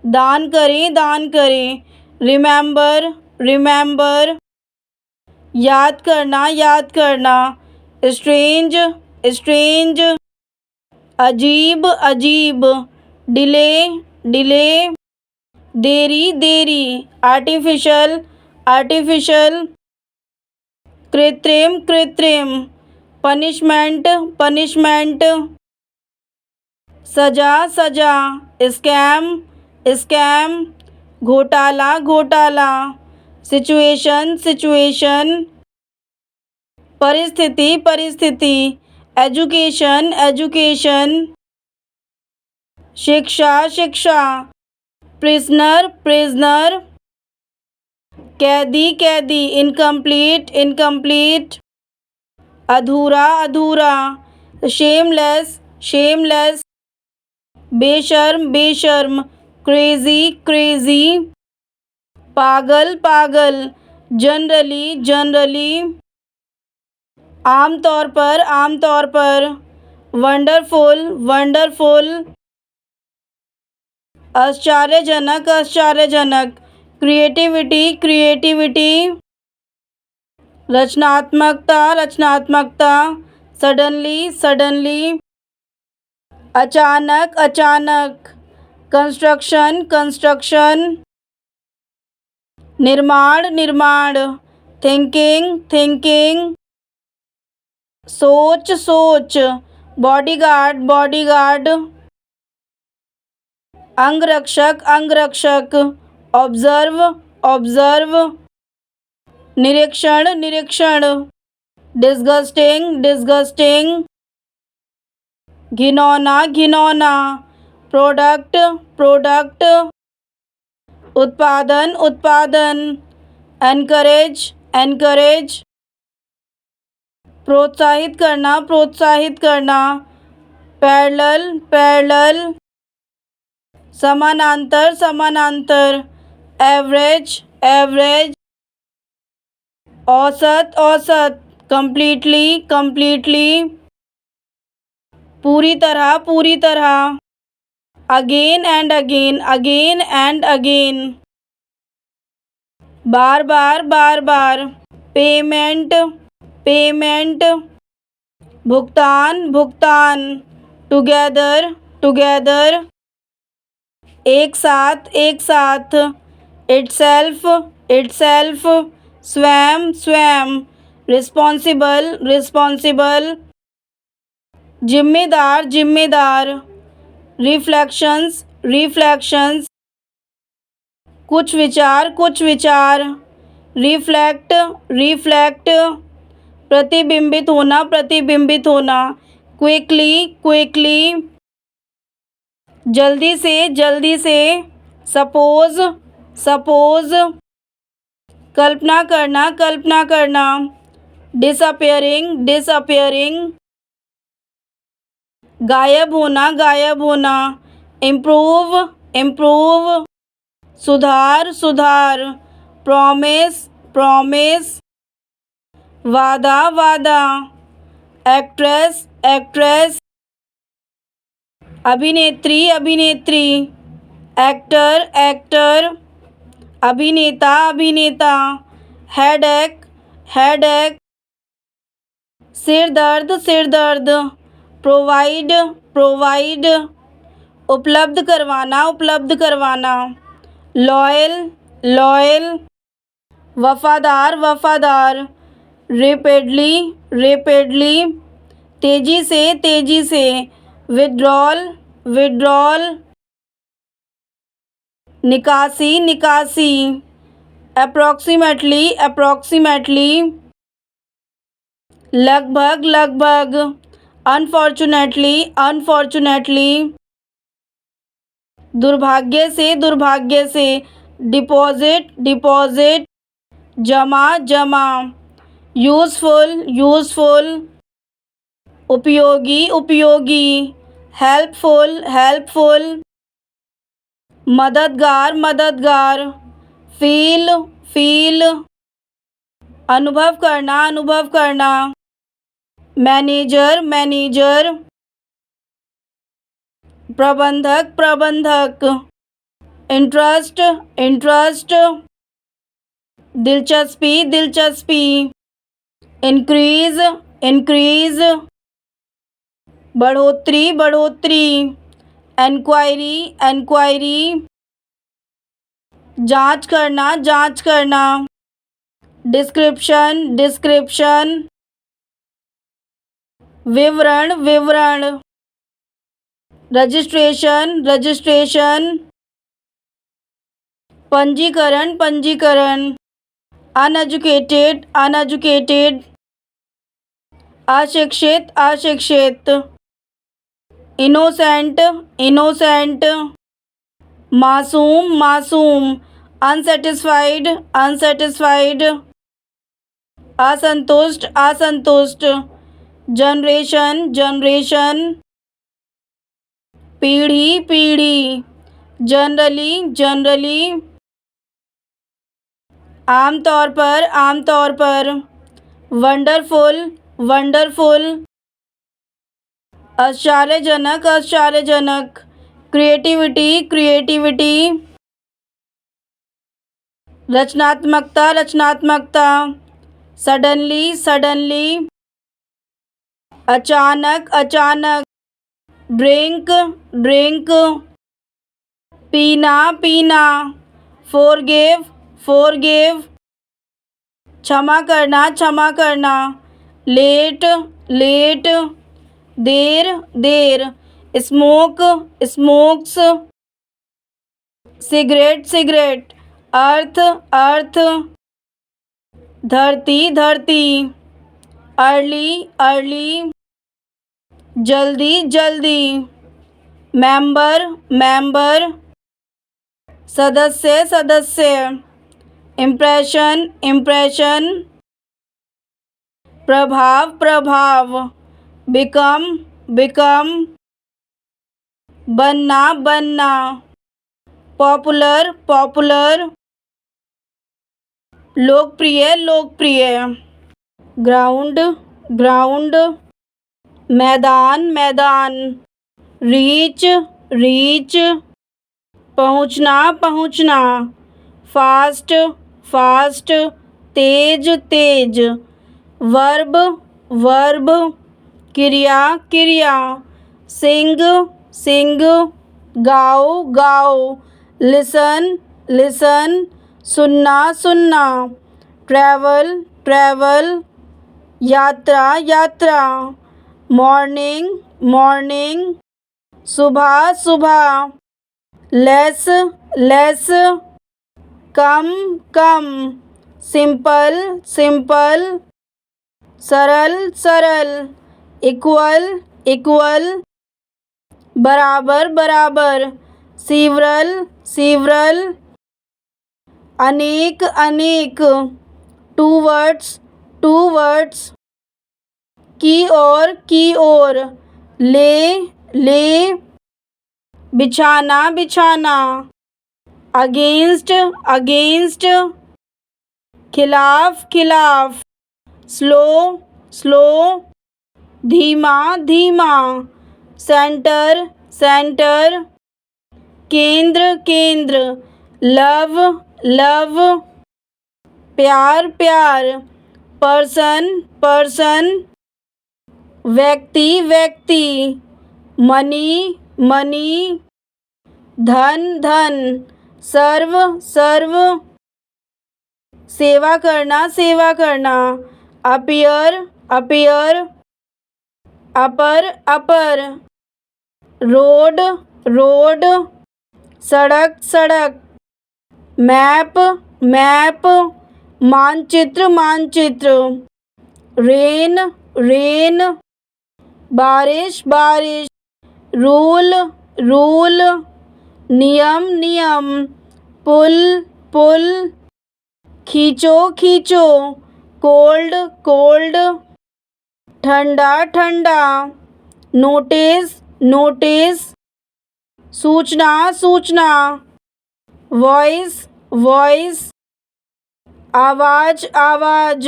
दान करें, दान करें। रिमेंबर, रिमेंबर, याद करना, याद करना। स्ट्रेंज, स्ट्रेंज, अजीब, अजीब। डिले, डिले, देरी, देरी। आर्टिफिशियल, आर्टिफिशियल, कृत्रिम, कृत्रिम। पनिशमेंट, पनिशमेंट, सजा, सजा। स्कैम, स्कैम, घोटाला, घोटाला। सिचुएशन, सिचुएशन, परिस्थिति, परिस्थिति। एजुकेशन, एजुकेशन, शिक्षा, शिक्षा। प्रिजनर, प्रिजनर, कैदी, कैदी। इनकम्प्लीट, इनकम्प्लीट, अधूरा, अधूरा। शेमलेस, शेमलेस, बेशर्म, बेशर्म। क्रेजी, क्रेजी, पागल, पागल। जनरली, जनरली, आमतौर पर, आमतौर पर। वंडरफुल, वंडरफुल, आश्चर्यजनक, आश्चर्यजनक। क्रिएटिविटी, क्रिएटिविटी, रचनात्मकता, रचनात्मकता। सडनली, सडनली, अचानक, अचानक। कंस्ट्रक्शन, कंस्ट्रक्शन, निर्माण, निर्माण। थिंकिंग, थिंकिंग, सोच, सोच। बॉडीगार्ड, बॉडीगार्ड, अंगरक्षक, अंगरक्षक। ऑब्जर्व, ऑब्जर्व, निरीक्षण, निरीक्षण। disgusting, disgusting, घिनौना, घिनौना, प्रोडक्ट, प्रोडक्ट, उत्पादन, उत्पादन, एनकरेज, एनकरेज, प्रोत्साहित करना, प्रोत्साहित करना, पैरेलल, पैरेलल, समानांतर, समानांतर, एवरेज, एवरेज, औसत, औसत, कंप्लीटली, कंप्लीटली, पूरी तरह, पूरी तरह, again and again, again and again, bar bar, bar bar, payment, payment, भुगतान, भुगतान, टुगेदर, टुगेदर, एक साथ, एक साथ, इटसेल्फ, इटसेल्फ, स्वयं, स्वयं, रिस्पॉन्सिबल, रिस्पॉन्सिबल, जिम्मेदार, जिम्मेदार, रिफ्लेक्शंस, रिफ्लेक्शंस, कुछ विचार, कुछ विचार, रिफ्लेक्ट, रिफ्लेक्ट, प्रतिबिंबित होना, प्रतिबिंबित होना, क्विकली, क्विकली, जल्दी से, जल्दी से, सपोज, सपोज, कल्पना करना, कल्पना करना, डिसअपियरिंग, डिसअपियरिंग, गायब होना, गायब होना, इम्प्रूव, इम्प्रूव, सुधार, सुधार, प्रॉमिस, प्रॉमिस, वादा, वादा, एक्ट्रेस, एक्ट्रेस, अभिनेत्री, अभिनेत्री, एक्टर, एक्टर, अभिनेता, अभिनेता, हेडेक, हेडेक, सिर दर्द, सिर दर्द, प्रोवाइड, प्रोवाइड, उपलब्ध करवाना, उपलब्ध करवाना, लॉयल, लॉयल, वफादार, वफादार, रेपिडली, रेपिडली, तेजी से, तेजी से, विड्रॉल, विड्रॉल, निकासी, निकासी, अप्रॉक्सीमेटली, अप्रॉक्सीमेटली, लगभग, लगभग, अनफॉर्चुनेटली, अनफॉर्चुनेटली, दुर्भाग्य से, दुर्भाग्य से, डिपॉजिट, डिपॉजिट, जमा, जमा, यूज़फुल, यूज़फुल, उपयोगी, उपयोगी, हेल्पफुल, हेल्पफुल, मददगार, मददगार, फील, फील, अनुभव करना, अनुभव करना, मैनेजर, मैनेजर, प्रबंधक, प्रबंधक, इंटरेस्ट, इंटरेस्ट, दिलचस्पी, दिलचस्पी, इंक्रीज, इंक्रीज, बढ़ोतरी, बढ़ोतरी, इंक्वायरी, इंक्वायरी, जांच करना, जांच करना, डिस्क्रिप्शन, डिस्क्रिप्शन, विवरण, विवरण, रजिस्ट्रेशन, रजिस्ट्रेशन, पंजीकरण, पंजीकरण, अनएजुकेटेड, अनएजुकेटेड, अशिक्षित, अशिक्षित, इनोसेंट, इनोसेंट, मासूम, मासूम, अनसेटिस्फाइड, अनसेटिस्फाइड, असंतुष्ट, असंतुष्ट, जनरेशन, जनरेशन, पीढ़ी, पीढ़ी, जनरली, जनरली, आमतौर पर, आमतौर पर, वंडरफुल, वंडरफुल, आश्चर्यजनक, आश्चर्यजनक, क्रिएटिविटी, क्रिएटिविटी, रचनात्मकता, रचनात्मकता, सडनली, सडनली, अचानक, अचानक, ड्रिंक, ड्रिंक, पीना, पीना, फॉरगिव, फॉरगिव, क्षमा करना, क्षमा करना, लेट, लेट, देर, देर, स्मोक, स्मोक्स, सिगरेट, सिगरेट, अर्थ, अर्थ, धरती, धरती, early, early, जल्दी, जल्दी, member, member, सदस्य, सदस्य, impression, impression, प्रभाव, प्रभाव, become, become, बनना, बनना, पॉपुलर, पॉपुलर, लोकप्रिय, लोकप्रिय, ग्राउंड, ग्राउंड, मैदान, मैदान, रीच, रीच, पहुंचना, पहुंचना, फास्ट, फास्ट, तेज, तेज, वर्ब, वर्ब, क्रिया, क्रिया, सिंग, सिंग, गाओ, गाओ, लिसन, लिसन, सुनना, सुनना, ट्रैवल, ट्रैवल, यात्रा, यात्रा, मॉर्निंग, मॉर्निंग, सुबह, सुबह, लेस, लेस, कम, कम, सिंपल, सिंपल, सरल, सरल, इक्वल, इक्वल, बराबर, बराबर, सीवरल, सीवरल, अनेक, अनेक, टूवर्ड्स, टूवर्ड्स, की ओर, ले, ले, बिछाना, बिछाना, अगेंस्ट, अगेंस्ट, खिलाफ, खिलाफ, स्लो, स्लो, धीमा, धीमा, सेंटर, सेंटर, केंद्र, केंद्र, लव, लव, प्यार, प्यार, पर्सन, पर्सन, व्यक्ति, व्यक्ति, मनी, मनी, धन, धन, सर्व, सर्व, सेवा करना, सेवा करना, अपीयर, अपीयर, अपर, अपर, रोड, रोड, सड़क, सड़क, मैप, मैप, मानचित्र, मानचित्र, रेन, रेन, बारिश, बारिश, रूल, रूल, नियम, नियम, पुल, पुल, खींचो, खींचो, कोल्ड, कोल्ड, ठंडा, ठंडा, नोटिस, नोटिस, सूचना, सूचना, वॉइस, वॉइस, आवाज, आवाज,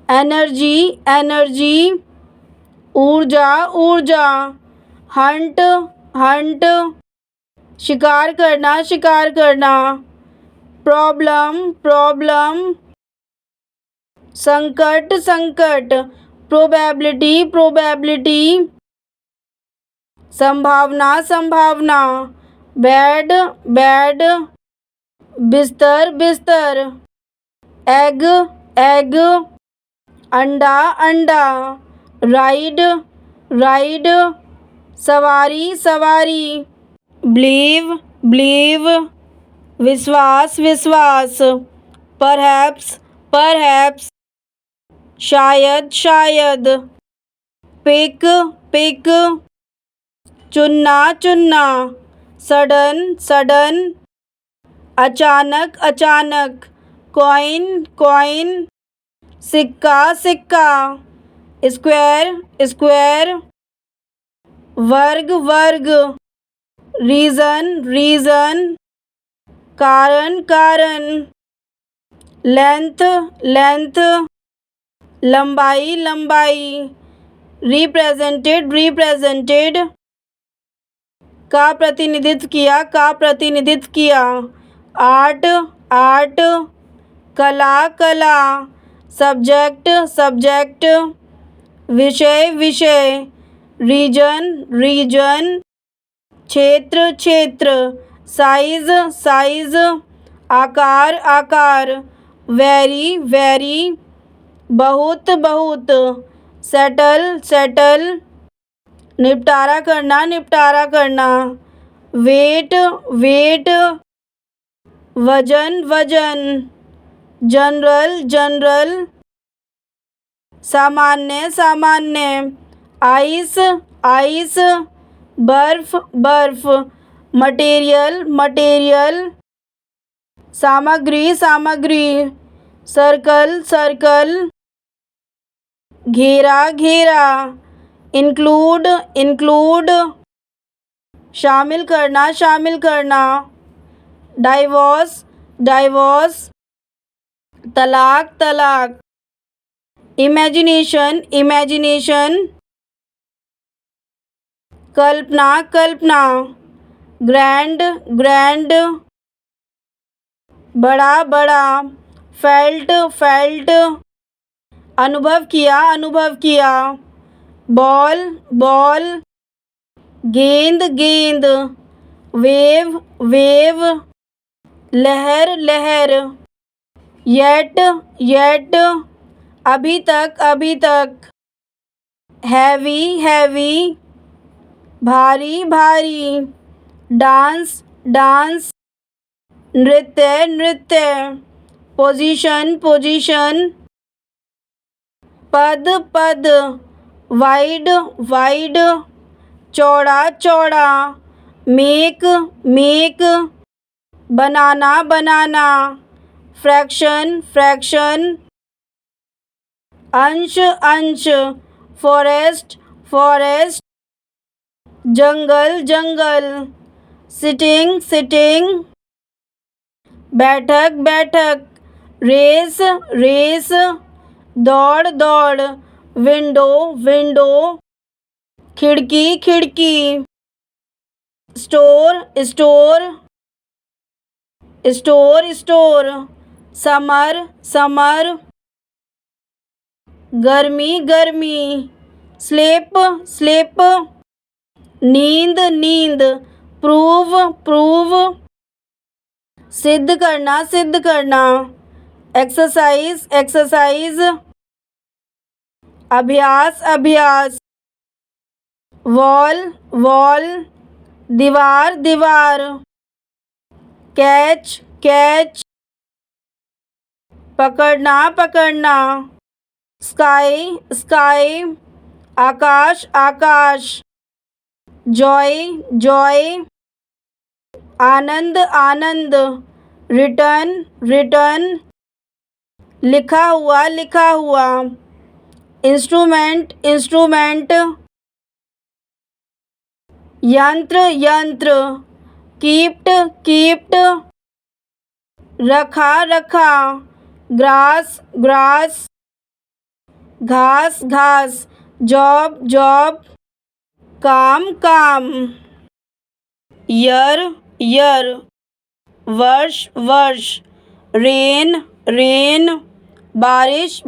एनर्जी, एनर्जी, ऊर्जा, ऊर्जा, हंट, हंट, शिकार करना, शिकार करना, प्रॉब्लम, प्रॉब्लम, संकट, संकट, प्रोबेबिलिटी, प्रोबेबिलिटी, संभावना, संभावना, बेड, बेड, बिस्तर, बिस्तर, एग, एग, अंडा, अंडा, राइड, राइड, सवारी, सवारी, बिलीव, बिलीव, विश्वास, विश्वास, परहैप्स, परहैप्स, शायद, शायद, पिक, पिक, चुनना, चुनना, सडन, सडन, अचानक, अचानक, कॉइन, कॉइन, सिक्का, सिक्का, स्क्वायर, स्क्वायर, वर्ग, वर्ग, रीजन, रीजन, कारण, कारण, लेंथ, लेंथ, लंबाई, लंबाई, रिप्रेजेंटेड, रिप्रेजेंटेड, का प्रतिनिधित्व किया, का प्रतिनिधित्व किया, आर्ट, आर्ट, कला, कला, सब्जेक्ट, सब्जेक्ट, विषय, विषय, रीजन, रीजन, क्षेत्र, क्षेत्र, साइज, साइज, आकार, आकार, वेरी, वेरी, बहुत, बहुत, सेटल, सेटल, निपटारा करना, निपटारा करना, वेट, वेट, वजन, वजन, जनरल, जनरल, सामान्य सामान्य, आइस आइस, बर्फ बर्फ, मटेरियल मटेरियल, सामग्री सामग्री, सर्कल सर्कल, घेरा घेरा, इंक्लूड इंक्लूड, शामिल करना, डाइवोर्स डाइवोर्स, तलाक तलाक, इमेजिनेशन इमेजिनेशन, कल्पना कल्पना, ग्रैंड ग्रैंड, बड़ा बड़ा, फेल्ट फेल्ट, अनुभव किया, बॉल बॉल, गेंद गेंद, वेव वेव, लहर लहर, येट येट, अभी तक, हैवी हैवी, भारी भारी, डांस डांस, नृत्य नृत्य, पोजीशन पोजीशन, पद पद, वाइड वाइड, चौड़ा चौड़ा, मेक मेक, बनाना बनाना, फ्रैक्शन फ्रैक्शन, अंश अंश, फॉरेस्ट फॉरेस्ट, जंगल जंगल, सिटिंग सिटिंग, बैठक बैठक, रेस रेस, दौड़ दौड़, विंडो विंडो, खिड़की खिड़की, store store, store store, summer summer, गर्मी गर्मी, स्लिप स्लिप, नींद नींद, प्रूव प्रूव, सिद्ध करना, एक्सरसाइज एक्सरसाइज, अभ्यास अभ्यास, वॉल वॉल, दीवार दीवार, कैच कैच, पकड़ना, sky sky, Akash Akash, Joy Joy, Anand Anand, return return, लिखा हुआ, इंस्ट्रूमेंट इंस्ट्रूमेंट, यंत्र यंत्र, कीप्ट रखा, ग्रास ग्रास, घास जॉब, काम, ईयर, वर्ष, रेन, बारिश,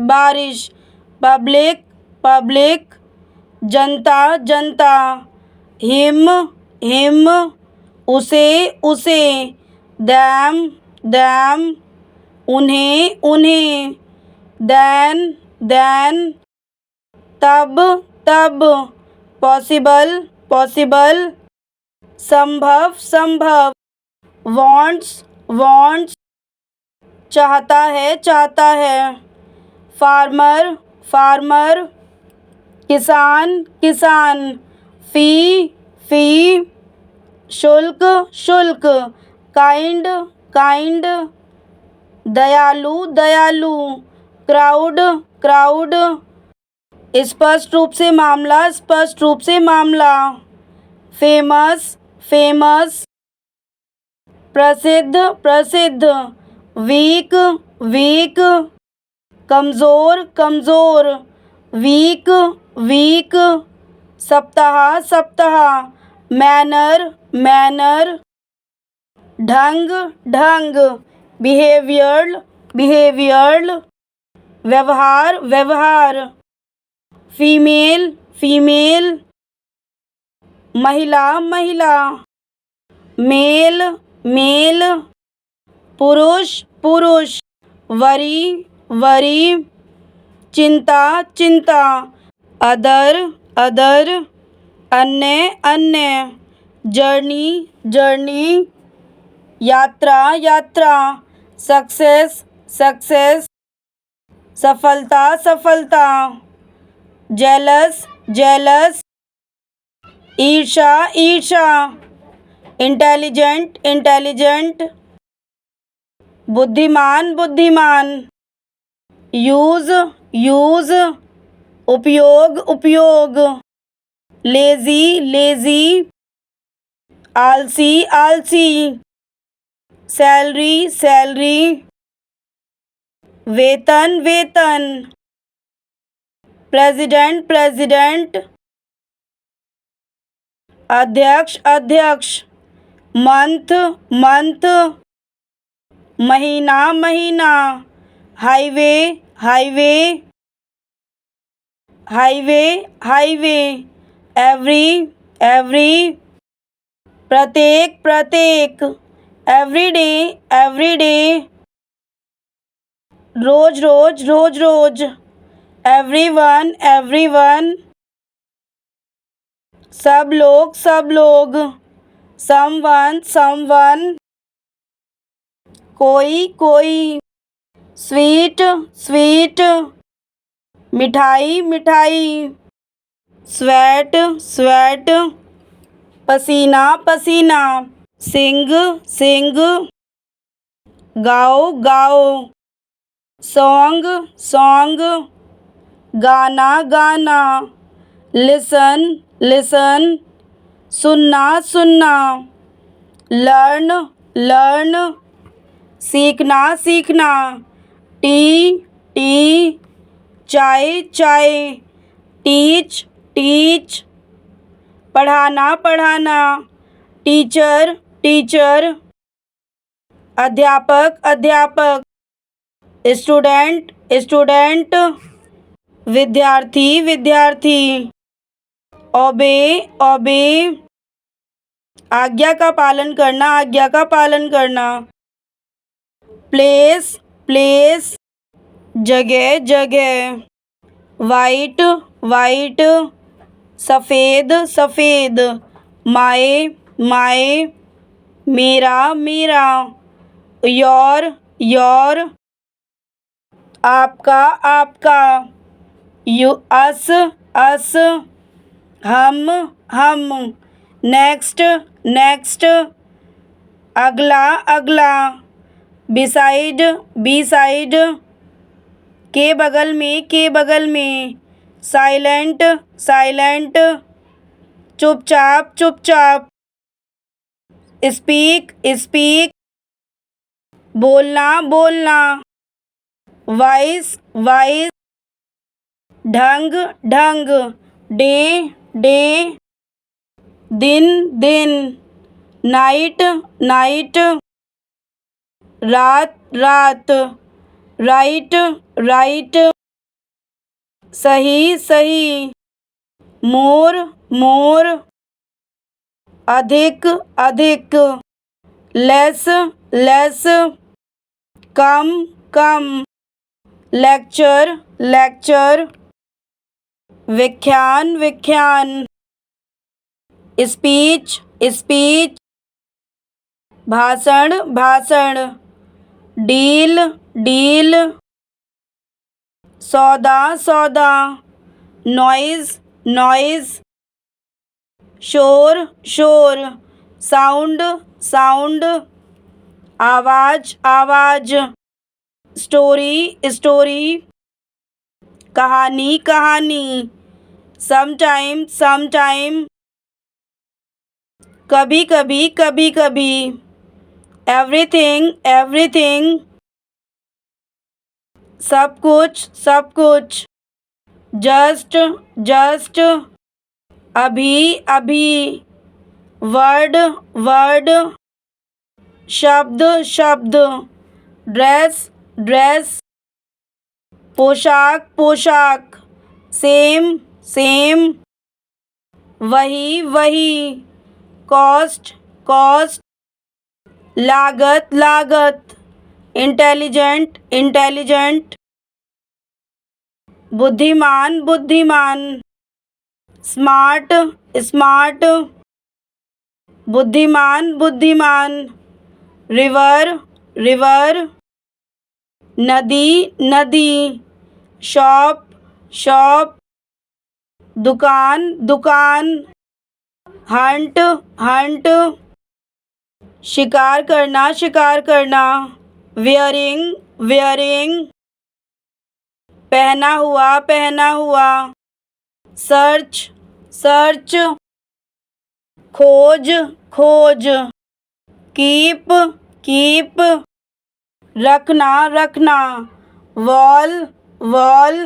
पब्लिक, जनता, हिम, उसे, them, उन्हें, then, तब, possible, संभव, wants, चाहता है, फार्मर, किसान, फी, शुल्क, काइंड, दयालु, क्राउड, स्पष्ट रूप से मामला, फेमस, प्रसिद्ध, वीक, कमजोर, वीक, सप्ताह, मैनर, ढंग, बिहेवियर, व्यवहार, फीमेल, महिला, मेल, पुरुष, वरी, चिंता, अदर, अन्य, जर्नी, यात्रा, सक्सेस, सफलता सफलता, जेलस जेलस, ईर्षा ईर्षा, इंटेलिजेंट इंटेलिजेंट, बुद्धिमान बुद्धिमान, यूज यूज, उपयोग उपयोग, लेजी लेजी, आलसी आलसी, सैलरी सैलरी, वेतन वेतन, प्रेसिडेंट प्रेसिडेंट, अध्यक्ष अध्यक्ष, मंथ मंथ, महीना महीना, highway highway, highway highway, every every, प्रत्येक प्रत्येक, एवरीडे एवरीडे, रोज रोज रोज रोज, एवरीवन एवरीवन, सब लोग समवन समवन, कोई कोई, स्वीट स्वीट, मिठाई मिठाई, स्वेट स्वेट, पसीना पसीना, सिंग सिंग, गाओ गाओ, सॉन्ग सॉन्ग, गाना गाना, लिसन लिसन, सुनना सुनना, लर्न लर्न, सीखना सीखना, टी टी, चाय चाय, टीच टीच, पढ़ाना पढ़ाना, टीचर टीचर, अध्यापक अध्यापक, स्टूडेंट स्टूडेंट, विद्यार्थी विद्यार्थी, ओबे ओबे, आज्ञा का पालन करना आज्ञा का पालन करना, प्लेस प्लेस, जगह जगह, वाइट वाइट, सफ़ेद सफ़ेद, माए माए, मेरा मेरा, योर योर, आपका आपका, यू अस अस, हम, नेक्स्ट नेक्स्ट, अगला अगला, बिसाइड बिसाइड, के बगल में, साइलेंट साइलेंट, चुपचाप चुपचाप, स्पीक स्पीक, बोलना बोलना, वाइस वाइस, ढंग ढंग, डे डे, दिन दिन, नाइट नाइट, रात रात, राइट राइट, सही सही, मोर मोर, अधिक अधिक, लेस लेस, कम कम, लेक्चर लेक्चर, व्याख्यान व्याख्यान, स्पीच स्पीच, भाषण भाषण, डील डील, सौदा सौदा, नॉइज़ नॉइज़, शोर शोर, साउंड साउंड, आवाज़ आवाज़, स्टोरी स्टोरी, कहानी कहानी, समटाइम समटाइम, कभी कभी कभी कभी, एवरीथिंग एवरीथिंग, सब कुछ, जस्ट जस्ट, अभी अभी, वर्ड वर्ड, शब्द शब्द, ड्रेस ड्रेस, पोशाक पोशाक, सेम सेम, वही वही, कॉस्ट कॉस्ट, लागत लागत, इंटेलिजेंट इंटेलिजेंट, बुद्धिमान बुद्धिमान, स्मार्ट स्मार्ट, बुद्धिमान बुद्धिमान, रिवर रिवर, नदी नदी, शॉप शॉप, दुकान दुकान, हंट हंट, शिकार करना शिकार करना, वेयरिंग वेयरिंग, पहना हुआ, सर्च सर्च, खोज खोज, कीप कीप, रखना रखना, वॉल वॉल,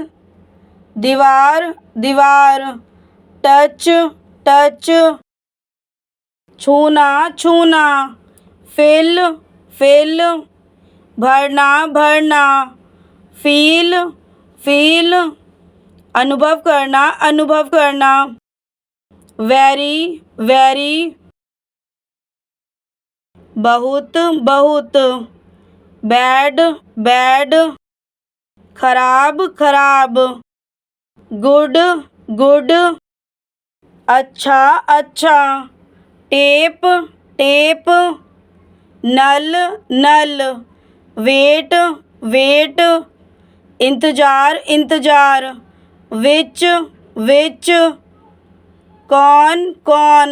दीवार दीवार, टच टच, छूना छूना, फिल फिल, भरना भरना, फील फील, अनुभव करना, वेरी वेरी, बहुत बहुत, बैड बैड, खराब खराब, गुड गुड, अच्छा अच्छा, टेप टेप, नल नल, वेट वेट, इंतजार इंतजार, विच विच, कौन कौन,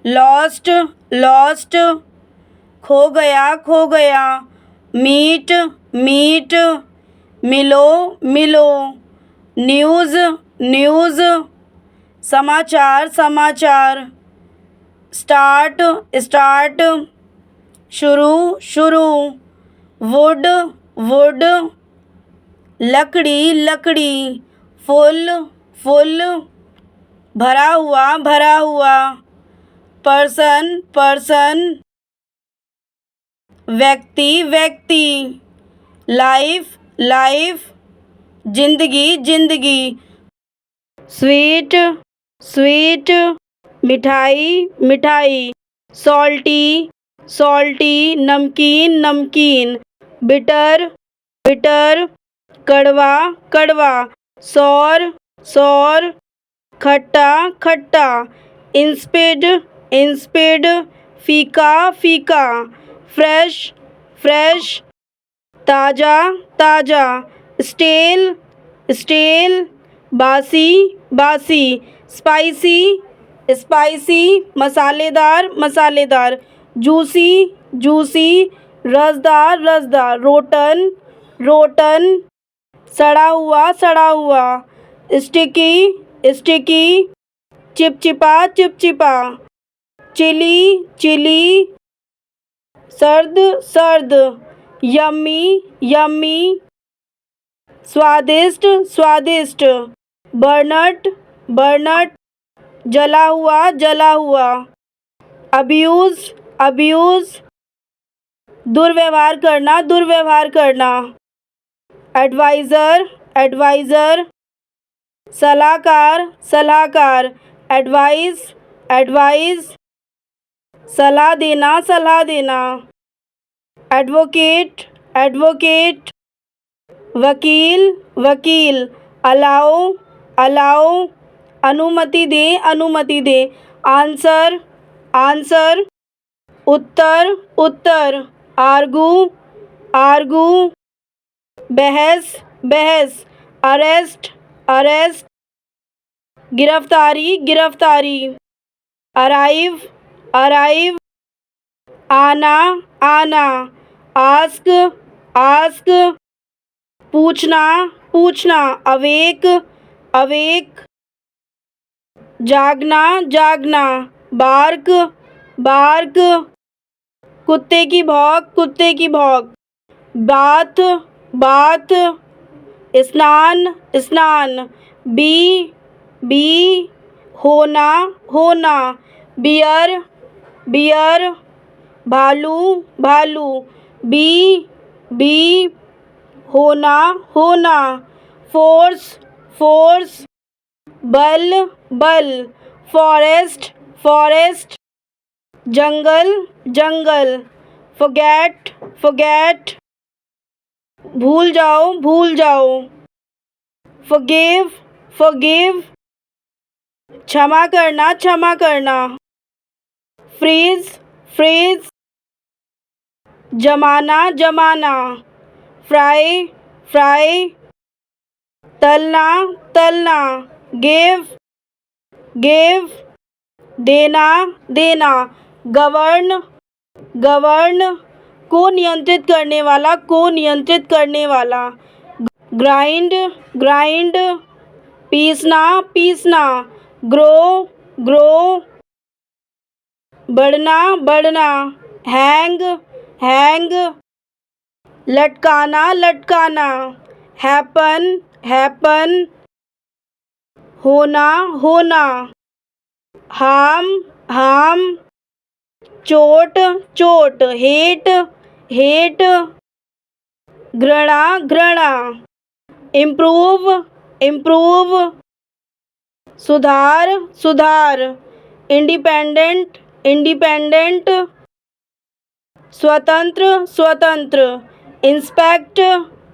लॉस्ट लॉस्ट, खो गया, मीट मीट, मिलो मिलो, न्यूज़ न्यूज़, समाचार समाचार, स्टार्ट स्टार्ट, शुरू शुरू, वुड वुड, लकड़ी लकड़ी, फुल फुल, भरा हुआ, पर्सन पर्सन, व्यक्ति व्यक्ति, लाइफ लाइफ, जिंदगी जिंदगी, स्वीट स्वीट, मिठाई मिठाई, सॉल्टी सॉल्टी, नमकीन नमकीन, बिटर बिटर, कड़वा कड़वा, सौर सौर, खट्टा खट्टा, इंस्पिड इंस्पिड, फीका फीका, फ्रेश फ्रेश, ताज़ा ताज़ा, स्टेल स्टेल, बासी बासी, स्पाइसी स्पाइसी, मसालेदार मसालेदार, जूसी जूसी, रसदार रसदार, रोटन रोटन, सड़ा हुआ, स्टिकी स्टिकी, चिपचिपा चिपचिपा, चिली चिली, सर्द सर्द, यम्मी यम्मी, स्वादिष्ट स्वादिष्ट, बर्नट बर्नट, जला हुआ, अब्यूज़ अब्यूज़, दुर्व्यवहार करना, एडवाइज़र एडवाइज़र, सलाहकार सलाहकार, एडवाइस एडवाइस, सलाह देना, एडवोकेट एडवोकेट, वकील वकील, अलाओ, अनुमति दे, आंसर आंसर, उत्तर, आर्गू, बहस, अरेस्ट, गिरफ्तारी, अराइव, आना, आस्क, पूछना, अवेक, जागना, बार्क, कुत्ते की भौंक, बात, स्नान, बी, होना, बियर, भालू, बी, होना, फोर्स, बल, फॉरेस्ट, जंगल, फॉरगेट, भूल जाओ, फॉरगिव, क्षमा करना, फ्रीज, जमाना, फ्राई, तलना तलना, गिव गिव, देना देना, गवर्न गवर्न, को नियंत्रित करने वाला, को नियंत्रित करने वाला, ग्राइंड ग्राइंड, पीसना पीसना, ग्रो ग्रो, बढ़ना बढ़ना, हैंग हैंग, लटकाना लटकाना, हैपन हैपन, होना होना, हार्म हार्म, चोट चोट, हेट हेट, घृणा घृणा, इम्प्रूव इम्प्रूव, सुधार सुधार, इंडिपेंडेंट इंडिपेंडेंट, स्वतंत्र स्वतंत्र, इंस्पेक्ट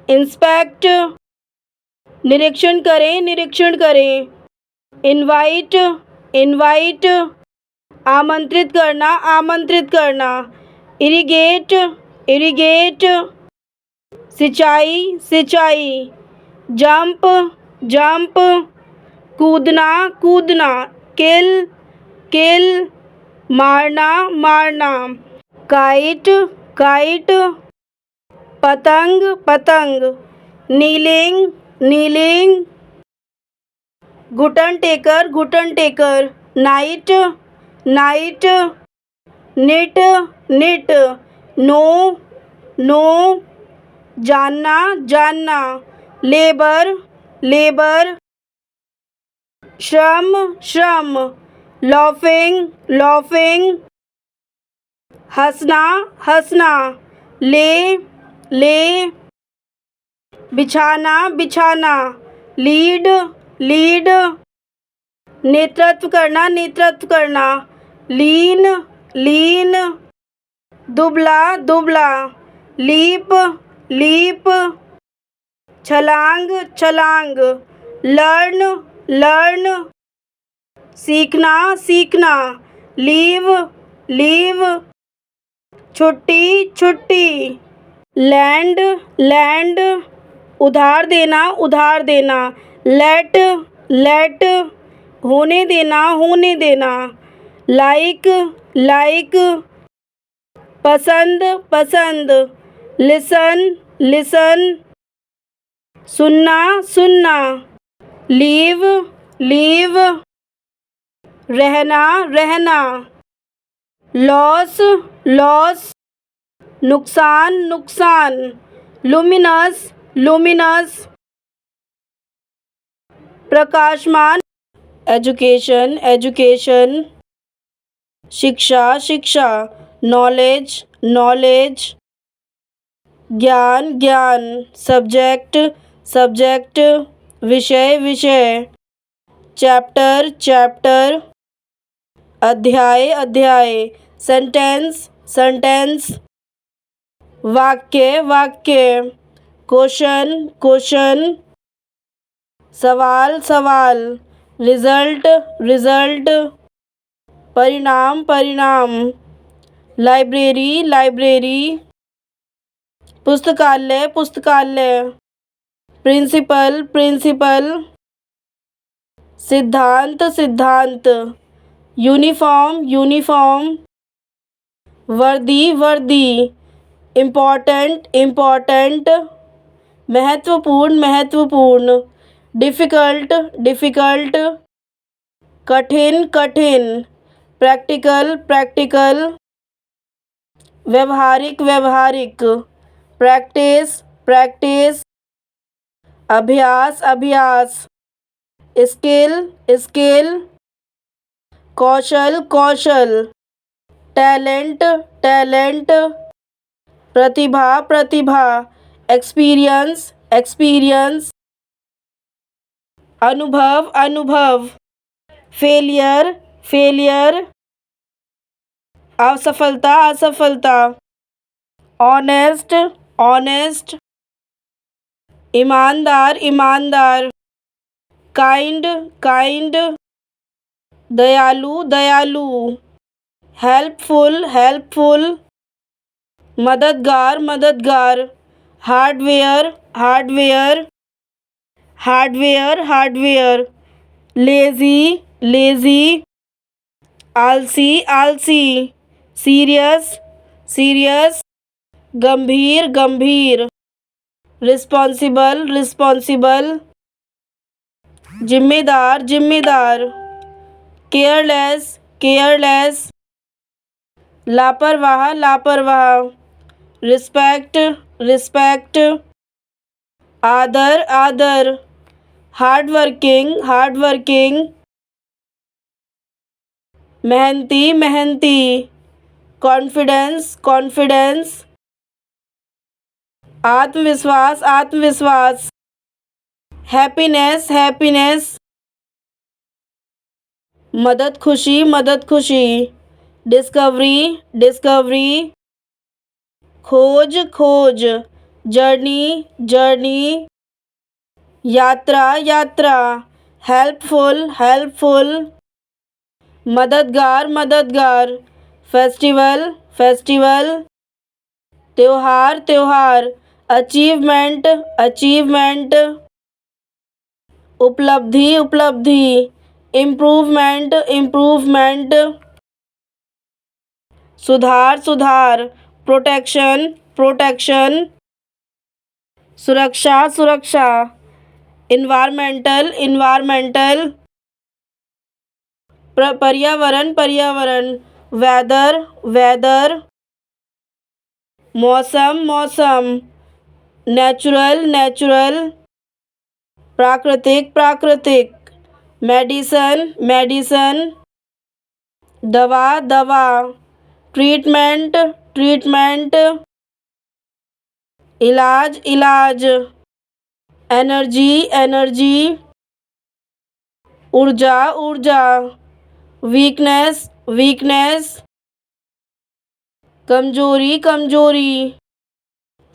इंस्पेक्ट, निरीक्षण करें निरीक्षण करें, इनवाइट इनवाइट, आमंत्रित करना आमंत्रित करना, इरिगेट इरिगेट, सिंचाई सिंचाई, जंप जंप, कूदना कूदना, किल किल, मारना मारना, काइट काइट, पतंग पतंग, नीलिंग नीलिंग, घुटन टेकर, knight knight, knit knit, know know, जानना जानना, लेबर लेबर, श्रम श्रम, लॉफिंग लॉफिंग, हंसना हंसना, ले ले, बिछाना बिछाना, लीड लीड, नेतृत्व करना, लीन लीन, दुबला दुबला, लीप लीप, छलांग छलांग, लर्न लर्न, सीखना सीखना, लीव लीव, छुट्टी छुट्टी, लैंड लैंड, उधार देना, लेट लेट, होने देना, लाइक लाइक, पसंद पसंद, लिसन लिसन, सुनना सुनना, लीव लीव, रहना रहना, लॉस लॉस, नुकसान नुकसान, लुमिनस लुमिनस, प्रकाशमान, एजुकेशन एजुकेशन, शिक्षा शिक्षा, नॉलेज नॉलेज, ज्ञान ज्ञान, सब्जेक्ट सब्जेक्ट, विषय विषय, चैप्टर चैप्टर, अध्याय अध्याय, सेंटेंस सेंटेंस, वाक्य वाक्य, क्वेश्चन क्वेश्चन, सवाल सवाल, रिजल्ट रिजल्ट, परिणाम परिणाम, लाइब्रेरी लाइब्रेरी, पुस्तकालय पुस्तकालय, प्रिंसिपल प्रिंसिपल, सिद्धांत सिद्धांत, यूनिफॉर्म यूनिफॉर्म, वर्दी वर्दी, इम्पोर्टेंट इम्पोर्टेंट, महत्वपूर्ण महत्वपूर्ण, डिफ़िकल्ट डिफ़िकल्ट, कठिन कठिन, प्रैक्टिकल प्रैक्टिकल, व्यवहारिक व्यवहारिक, प्रैक्टिस प्रैक्टिस, अभ्यास अभ्यास, स्किल स्किल, कौशल कौशल, टैलेंट टैलेंट, प्रतिभा प्रतिभा, एक्सपीरियंस एक्सपीरियंस, अनुभव अनुभव, फेलियर फेलियर, असफलता असफलता, ऑनेस्ट ऑनेस्ट, ईमानदार ईमानदार, काइंड काइंड, दयालु दयालु, हेल्पफुल हेल्पफुल, मददगार मददगार, hardware hardware, hardware hardware, lazy lazy, आलसी आलसी, सीरियस सीरियस, गंभीर गंभीर, रिस्पॉन्सिबल रिस्पॉन्सिबल, जिम्मेदार जिम्मेदार, केयरलेस केयरलेस, लापरवाह लापरवाह, रिस्पेक्ट रिस्पेक्ट, आदर आदर, हार्ड वर्किंग, मेहनती मेहनती, कॉन्फिडेंस कॉन्फिडेंस, आत्मविश्वास आत्मविश्वास, हैप्पीनेस हैप्पीनेस, मदद खुशी, डिस्कवरी डिस्कवरी, खोज खोज, जर्नी जर्नी, यात्रा यात्रा, हेल्पफुल हेल्पफुल, मददगार मददगार, फेस्टिवल फेस्टिवल, त्योहार त्योहार, अचीवमेंट अचीवमेंट, उपलब्धि उपलब्धि, इम्प्रूवमेंट इम्प्रूवमेंट, सुधार सुधार, प्रोटेक्शन प्रोटेक्शन, सुरक्षा सुरक्षा, इन्वायरमेंटल इन्वायरमेंटल, पर्यावरण पर्यावरण, वेदर वेदर, मौसम मौसम, नेचुरल नेचुरल, प्राकृतिक प्राकृतिक, मेडिसन मेडिसन, दवा दवा, ट्रीटमेंट ट्रीटमेंट, इलाज इलाज, एनर्जी एनर्जी, ऊर्जा ऊर्जा, वीकनेस वीकनेस, कमजोरी कमजोरी,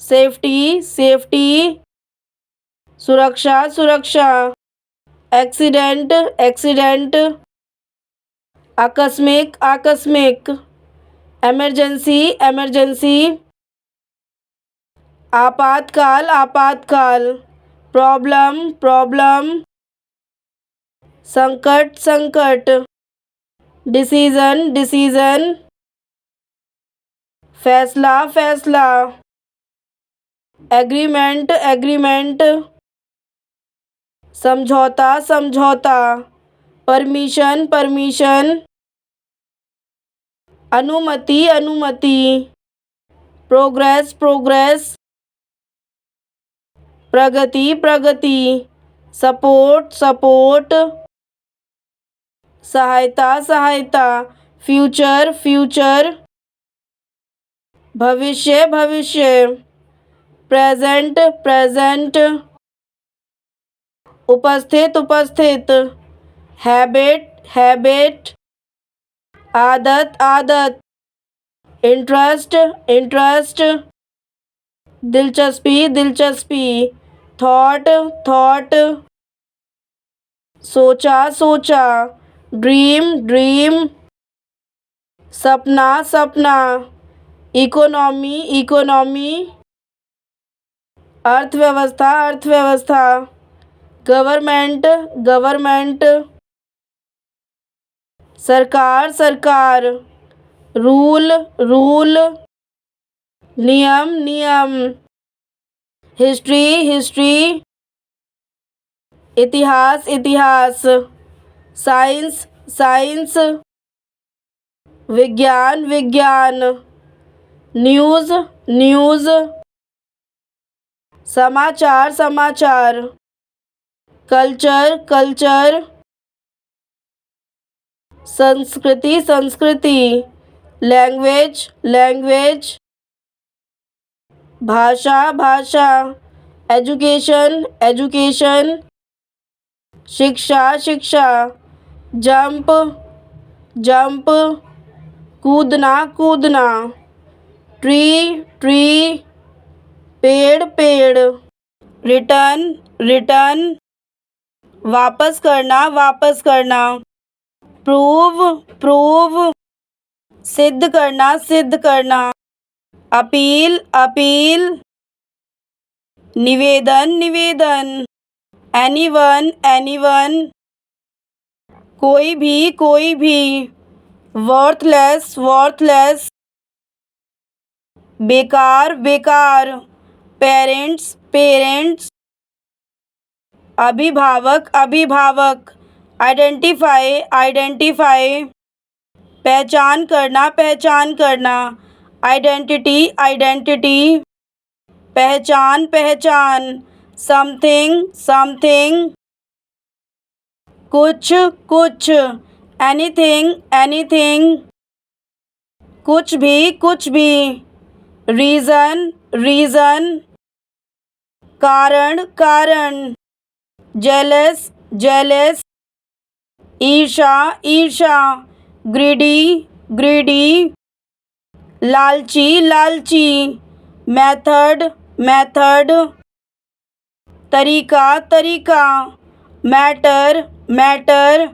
सेफ्टी सेफ्टी, सुरक्षा सुरक्षा, एक्सीडेंट एक्सीडेंट, आकस्मिक आकस्मिक, इमरजेंसी इमरजेंसी, आपातकाल आपातकाल, प्रॉब्लम प्रॉब्लम, संकट संकट, डिसीजन डिसीजन, फैसला फैसला, एग्रीमेंट एग्रीमेंट, समझौता समझौता, परमिशन परमिशन, अनुमति अनुमति, प्रोग्रेस प्रोग्रेस, प्रगति प्रगति, सपोर्ट सपोर्ट, सहायता सहायता, फ्यूचर फ्यूचर, भविष्य भविष्य, प्रेजेंट प्रेजेंट, उपस्थित उपस्थित, हैबिट हैबिट, आदत आदत, इंटरेस्ट इंटरेस्ट, दिलचस्पी दिलचस्पी, थॉट थॉट, सोचा सोचा, ड्रीम ड्रीम, सपना सपना, इकोनॉमी इकोनॉमी, अर्थव्यवस्था अर्थव्यवस्था, गवर्नमेंट गवर्नमेंट, सरकार सरकार, रूल रूल, नियम नियम, हिस्ट्री हिस्ट्री, इतिहास इतिहास, साइंस साइंस, विज्ञान विज्ञान, न्यूज़ न्यूज़, समाचार समाचार, कल्चर कल्चर, संस्कृति संस्कृति, लैंग्वेज लैंग्वेज, भाषा भाषा, एजुकेशन एजुकेशन, शिक्षा शिक्षा, जंप जंप, कूदना कूदना, ट्री ट्री, पेड़ पेड़, रिटर्न रिटर्न, वापस करना, प्रूव प्रूव, सिद्ध करना, अपील अपील, निवेदन निवेदन, एनीवन एनीवन, कोई भी, वर्थलेस वर्थलेस, बेकार बेकार, पेरेंट्स पेरेंट्स, अभिभावक अभिभावक, आइडेंटिफाई आइडेंटिफाई, पहचान करना, आइडेंटिटी आइडेंटिटी, पहचान पहचान, समथिंग समथिंग, कुछ कुछ, एनीथिंग एनीथिंग, कुछ भी, रीज़न रीज़न, कारण कारण, जेलस जेलस, ईर्षा ईर्षा, ग्रीडी ग्रीडी, लालची लालची, मेथड मेथड, तरीका तरीका, मैटर मैटर,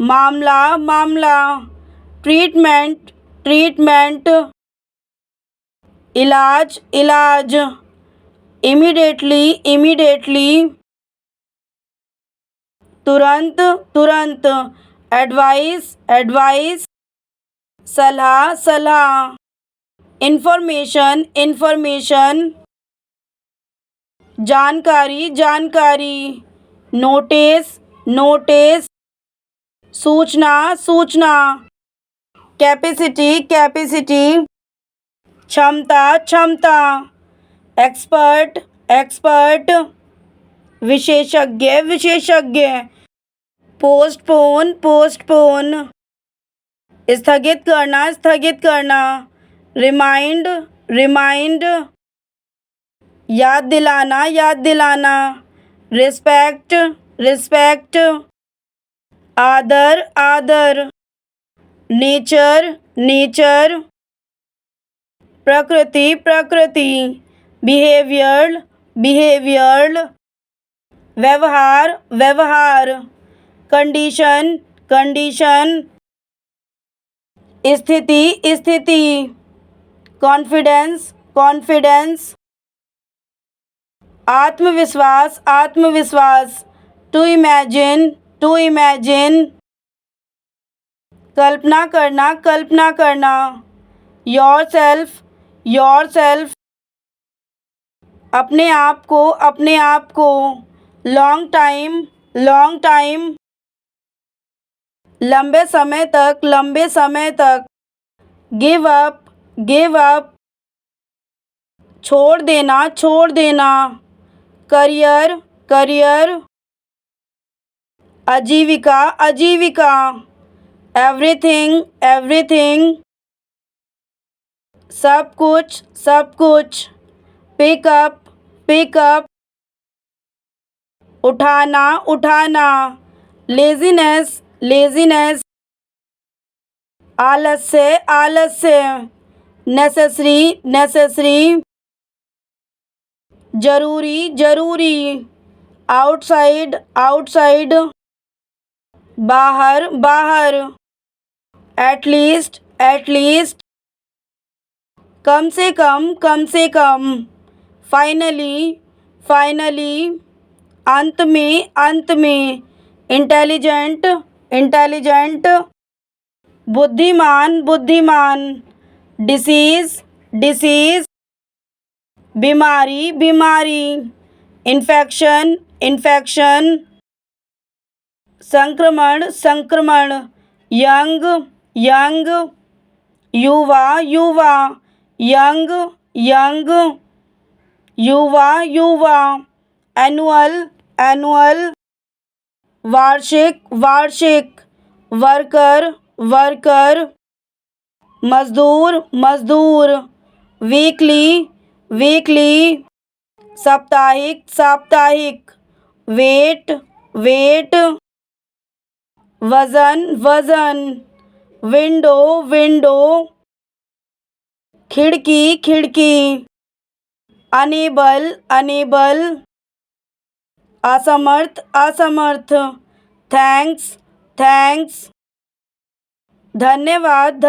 मामला मामला, ट्रीटमेंट ट्रीटमेंट, इलाज इलाज, इमीडिएटली इमीडिएटली, तुरंत तुरंत, एडवाइस एडवाइस, सलाह सलाह, इंफॉर्मेशन इंफॉर्मेशन, जानकारी जानकारी, नोटिस नोटिस, सूचना सूचना, कैपेसिटी कैपेसिटी, क्षमता क्षमता, एक्सपर्ट एक्सपर्ट, विशेषज्ञ विशेषज्ञ, पोस्टपोन पोस्टपोन, स्थगित करना, रिमाइंड रिमाइंड, याद दिलाना, रिस्पेक्ट रिस्पेक्ट, आदर आदर, नेचर नेचर, प्रकृति प्रकृति, बिहेवियर बिहेवियर, व्यवहार व्यवहार, कंडीशन कंडीशन, स्थिति स्थिति, कॉन्फिडेंस कॉन्फिडेंस, आत्मविश्वास आत्मविश्वास, टू इमेजिन कल्पना करना, योरसेल्फ, अपने आप को, लॉन्ग टाइम, लंबे समय तक, गिव अप, छोड़ देना, करियर, आजीविका, एवरीथिंग, सब कुछ, पिकअप, उठाना, लेजीनेस, आलस्य, नेसेसरी, जरूरी, आउटसाइड, बाहर, एटलीस्ट, कम से कम, फाइनली, अंत में, इंटेलिजेंट, बुद्धिमान, डिसीज, बीमारी, इन्फेक्शन, संक्रमण, यंग युवा एनुअल, वार्षिक, वर्कर, मजदूर, वीकली, साप्ताहिक, वेट, वजन, विंडो, खिड़की, अनेबल, असमर्थ, थैंक्स, धन्यवाद,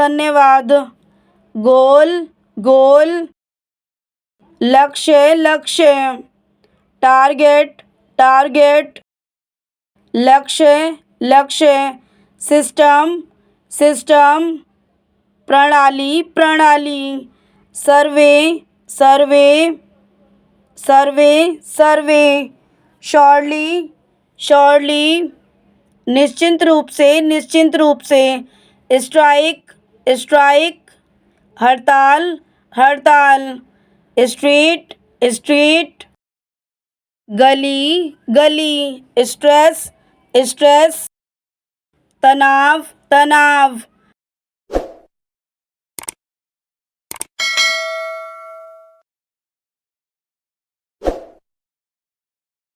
गोल, लक्ष्य, टारगेट, टारगेट, लक्ष्य, लक्ष्य, सिस्टम, सिस्टम, प्रणाली, प्रणाली, सर्वे, सर्वे, सर्वे, सर्वे, श्योरली, श्योरली, निश्चित रूप से, निश्चित रूप से, स्ट्राइक, स्ट्राइक, हड़ताल, हड़ताल, स्ट्रीट, स्ट्रीट, गली, गली, स्ट्रेस, स्ट्रेस, तनाव, तनाव,